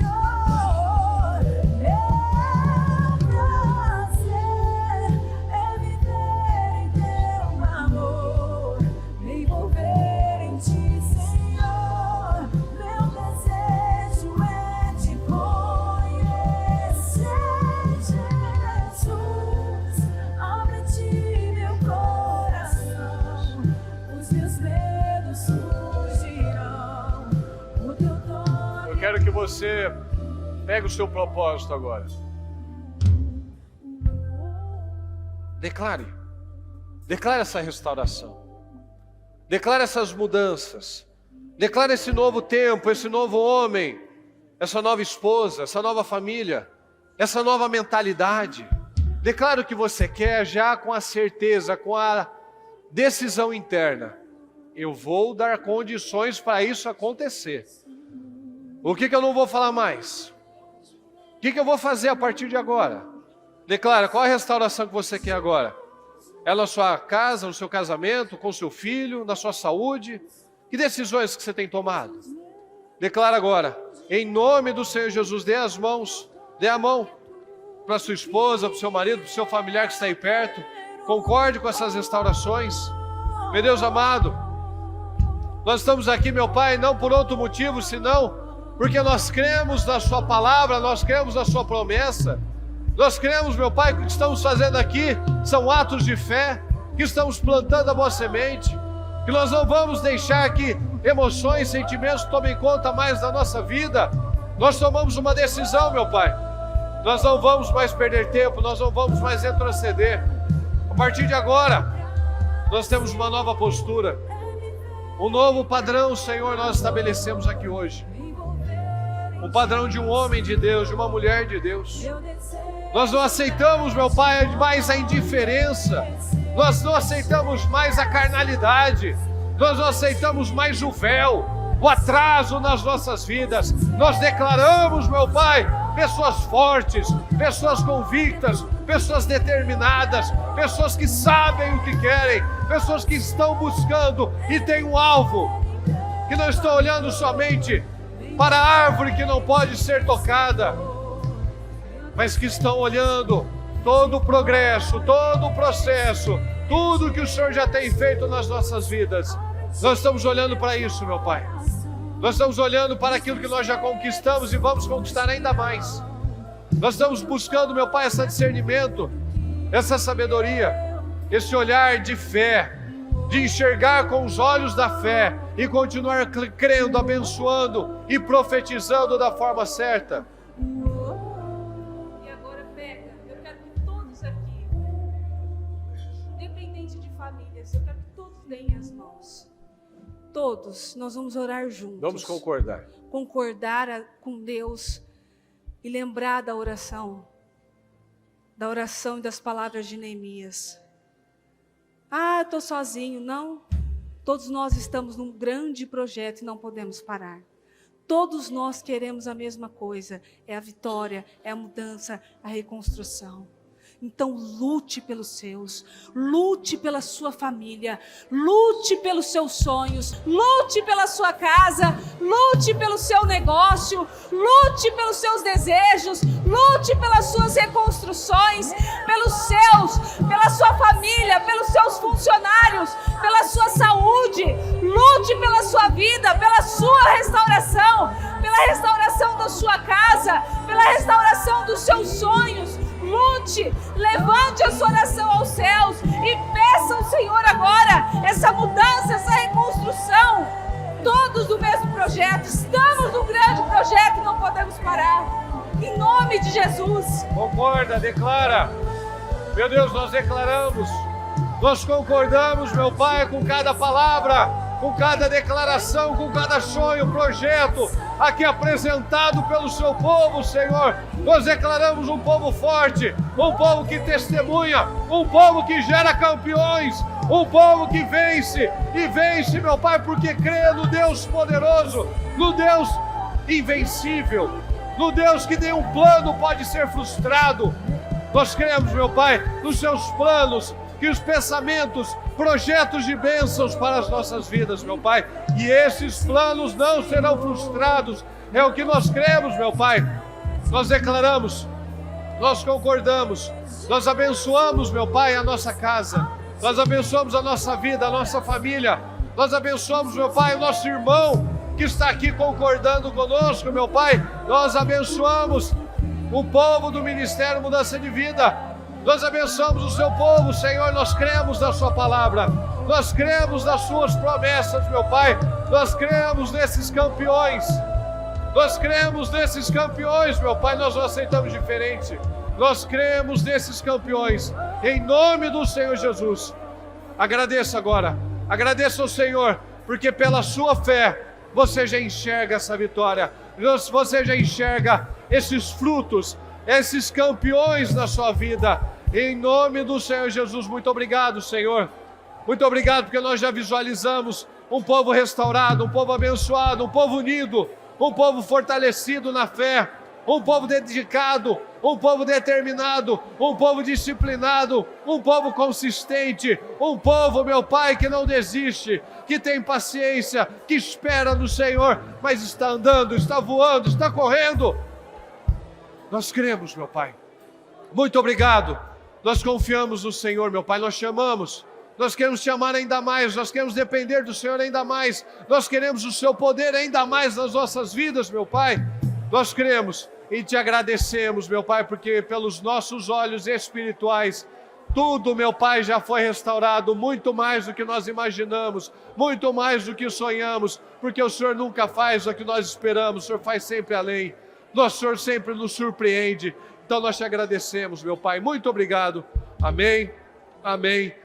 Quero que você pegue o seu propósito agora. Declare essa restauração. Declare essas mudanças. Declare esse novo tempo, esse novo homem, essa nova esposa, essa nova família, essa nova mentalidade. Declare o que você quer já com a certeza, com a decisão interna. Eu vou dar condições para isso acontecer. O que eu não vou falar mais? O que eu vou fazer a partir de agora? Declara, qual a restauração que você quer agora? É na sua casa, no seu casamento, com seu filho, na sua saúde? Que decisões que você tem tomado? Declara agora, em nome do Senhor Jesus, dê a mão para sua esposa, para o seu marido, para o seu familiar que está aí perto. Concorde com essas restaurações. Meu Deus amado, nós estamos aqui, meu Pai, não por outro motivo, senão porque nós cremos na Sua palavra, nós cremos na Sua promessa. Nós cremos, meu Pai, que o que estamos fazendo aqui são atos de fé, que estamos plantando a boa semente, que nós não vamos deixar que emoções, sentimentos tomem conta mais da nossa vida. Nós tomamos uma decisão, meu Pai. Nós não vamos mais perder tempo, nós não vamos mais retroceder. A partir de agora, nós temos uma nova postura. Um novo padrão, Senhor, nós estabelecemos aqui hoje. Um padrão de um homem de Deus, de uma mulher de Deus. Nós não aceitamos, meu Pai, mais a indiferença. Nós não aceitamos mais a carnalidade. Nós não aceitamos mais o véu, o atraso nas nossas vidas. Nós declaramos, meu Pai, pessoas fortes, pessoas convictas, pessoas determinadas, pessoas que sabem o que querem, pessoas que estão buscando e têm um alvo, que não estão olhando somente para a árvore que não pode ser tocada, mas que estão olhando todo o progresso, todo o processo, tudo que o Senhor já tem feito nas nossas vidas. Nós estamos olhando para isso, meu Pai. Nós estamos olhando para aquilo que nós já conquistamos e vamos conquistar ainda mais. Nós estamos buscando, meu Pai, esse discernimento, essa sabedoria, esse olhar de fé, de enxergar com os olhos da fé e continuar crendo, abençoando e profetizando da forma certa. E agora pega, eu quero que todos aqui, independente de famílias, eu quero que todos deem as mãos. Todos, nós vamos orar juntos. Vamos concordar. Concordar com Deus e lembrar da oração e das palavras de Neemias. Ah, estou sozinho. Não, todos nós estamos num grande projeto e não podemos parar. Todos nós queremos a mesma coisa, é a vitória, é a mudança, a reconstrução. Então lute pelos seus, lute pela sua família, lute pelos seus sonhos, lute pela sua casa, lute pelo seu negócio, lute pelos seus desejos, lute pelas suas reconstruções, pelos seus, pela sua família, pelos seus funcionários, pela sua saúde, lute pela sua vida, pela sua restauração, pela restauração da sua casa, pela restauração dos seus sonhos. Lute, levante a sua oração aos céus e peça ao Senhor agora essa mudança, essa reconstrução. Todos do mesmo projeto, estamos num grande projeto e não podemos parar. Em nome de Jesus. Concorda, declara. Meu Deus, nós declaramos, nós concordamos, meu Pai, com cada palavra, com cada declaração, com cada sonho, projeto aqui apresentado pelo seu povo, Senhor. Nós declaramos um povo forte, um povo que testemunha, um povo que gera campeões, um povo que vence, e vence, meu Pai, porque crê no Deus poderoso, no Deus invencível, no Deus que nenhum plano pode ser frustrado. Nós cremos, meu Pai, nos seus planos, que os pensamentos, projetos de bênçãos para as nossas vidas, meu Pai, e esses planos não serão frustrados, é o que nós cremos, meu Pai. Nós declaramos, nós concordamos, nós abençoamos, meu Pai, a nossa casa, nós abençoamos a nossa vida, a nossa família, nós abençoamos, meu Pai, o nosso irmão que está aqui concordando conosco, meu Pai, nós abençoamos o povo do Ministério Mudança de Vida. Nós abençoamos o seu povo, Senhor, nós cremos na sua palavra, nós cremos nas suas promessas, meu Pai, nós cremos nesses campeões, meu Pai, nós não aceitamos diferente, nós cremos nesses campeões, em nome do Senhor Jesus. Agradeço agora, agradeço ao Senhor, porque pela sua fé, você já enxerga essa vitória, você já enxerga esses frutos, esses campeões na sua vida. Em nome do Senhor Jesus, muito obrigado, Senhor. Muito obrigado porque nós já visualizamos um povo restaurado, um povo abençoado, um povo unido, um povo fortalecido na fé, um povo dedicado, um povo determinado, um povo disciplinado, um povo consistente, um povo, meu Pai, que não desiste, que tem paciência, que espera no Senhor, mas está andando, está voando, está correndo. Nós cremos, meu Pai. Muito obrigado. Nós confiamos no Senhor, meu Pai. Nós chamamos Nós queremos te amar ainda mais, nós queremos depender do Senhor ainda mais, nós queremos o seu poder ainda mais nas nossas vidas, meu Pai. Nós cremos e te agradecemos, meu Pai, porque pelos nossos olhos espirituais, tudo, meu Pai, já foi restaurado, muito mais do que nós imaginamos, muito mais do que sonhamos, porque o Senhor nunca faz o que nós esperamos, o Senhor faz sempre além. Nosso Senhor sempre nos surpreende. Então nós te agradecemos, meu Pai. Muito obrigado. Amém. Amém.